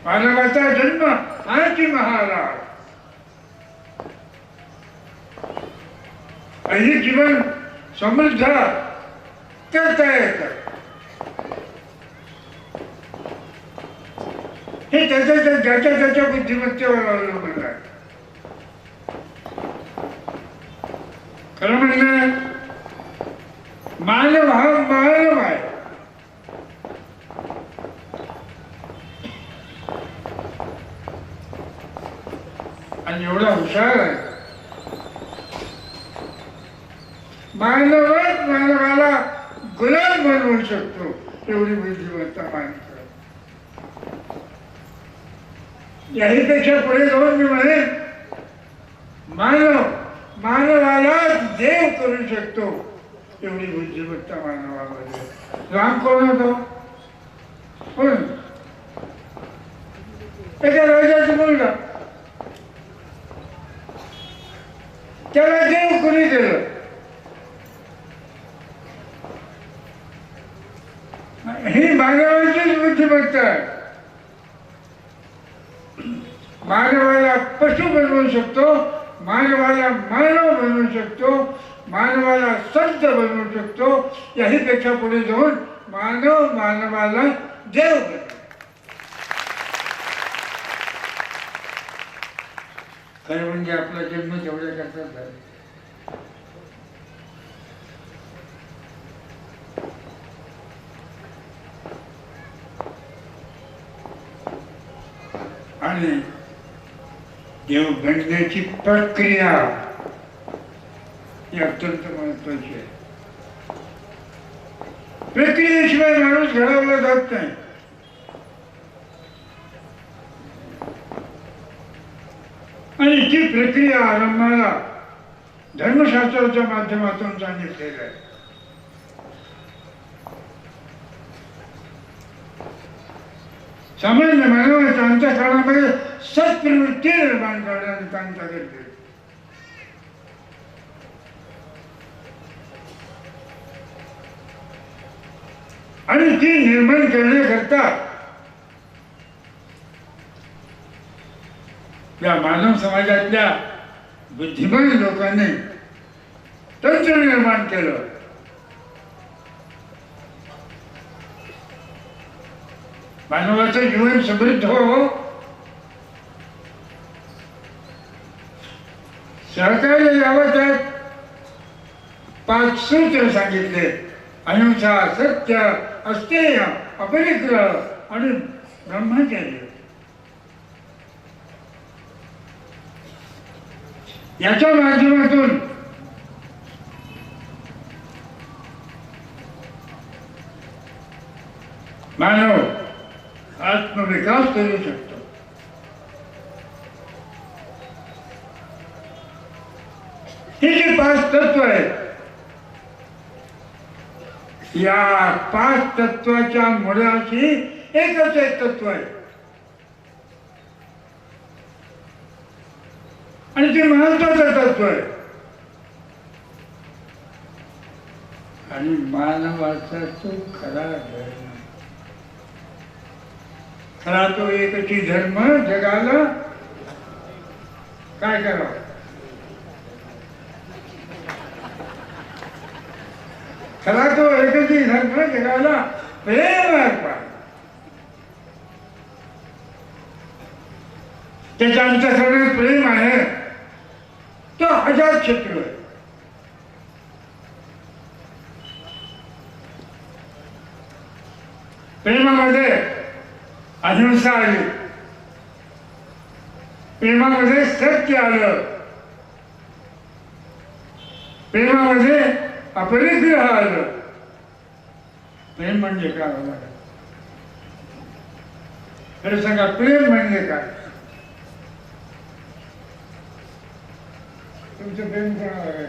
मानवाचा जन्म हाची महाराज. आणि जीवन समृद्ध करता येतं. हे ज्याच्या बुद्धिमत्तेवर अवलंबून आहे. खरं म्हणजे मानव हा मानव आहे. आणि एवढा हुशार आहे. मानवच मानवाला गुलाम बनवू शकतो. एवढी बुद्धिमत्ता मानतो. याहीपेक्षा पुढे जाऊन मी म्हणेन, मानवाला देव करू शकतो एवढी बुद्धिमत्ता मानवामध्ये. राम कोण होतो? कोण? एका राजाचा मुलगा. त्याला देव कोणी दिलं? ही मानवाचीच बुद्धिमत्ता आहे. मानवाला पशु बनवू शकतो, मानवाला मानव बनवू शकतो, मानवाला संत बनवू शकतो. याहीपेक्षा पुढे जाऊन मानवाला देव बनवतो. खरं म्हणजे आपला जन्म तेवढ्या करतात झाला. आणि देव बनण्याची प्रक्रिया ही अत्यंत महत्वाची आहे. प्रक्रियेशिवाय माणूस घडवला जात नाही. आणि ती प्रक्रिया आरंभाला धर्मशास्त्राच्या माध्यमातून सांगितलेलं आहे. सामान्य मानवाच्या अंतःकरणामध्ये सत्प्रवृत्ती निर्माण करण्याचे काम करते. आणि ती निर्माण करण्याकरता या मानव समाजातल्या बुद्धिमान लोकांनी तंत्र निर्माण केलं. मानवाचं जीवन समृद्ध हो, सहकार्य यावं. त्यात 5 सूत्र सांगितले: अहिंसा, सत्य, अस्तेय, अपरिग्रह आणि ब्रह्मचर्य. याच्या माध्यमातून मानव आत्मविकास करू शकतो. ही जी 5 तत्व आहेत, या 5 तत्वाच्या मुळाशी एकच एक तत्व आहे. आणि ते महत्वाचं तत्व आहे. आणि मानवाचा तो खरा धर्म. खरा तो एकची धर्म जगाला काय करावं? खरा तो एकची धर्म जगाला प्रेम अर्पण. त्याच्या अंतःकरणात प्रेम आहे, तो अजात शत्रू आहे. प्रेमामध्ये अहिंसा आली, प्रेमामध्ये सत्य आलं, प्रेमामध्ये अपरिग्रह आलं. प्रेम म्हणजे काय? खरं सांगा, प्रेम म्हणजे काय? तुमचं प्रेम कोणावर आहे?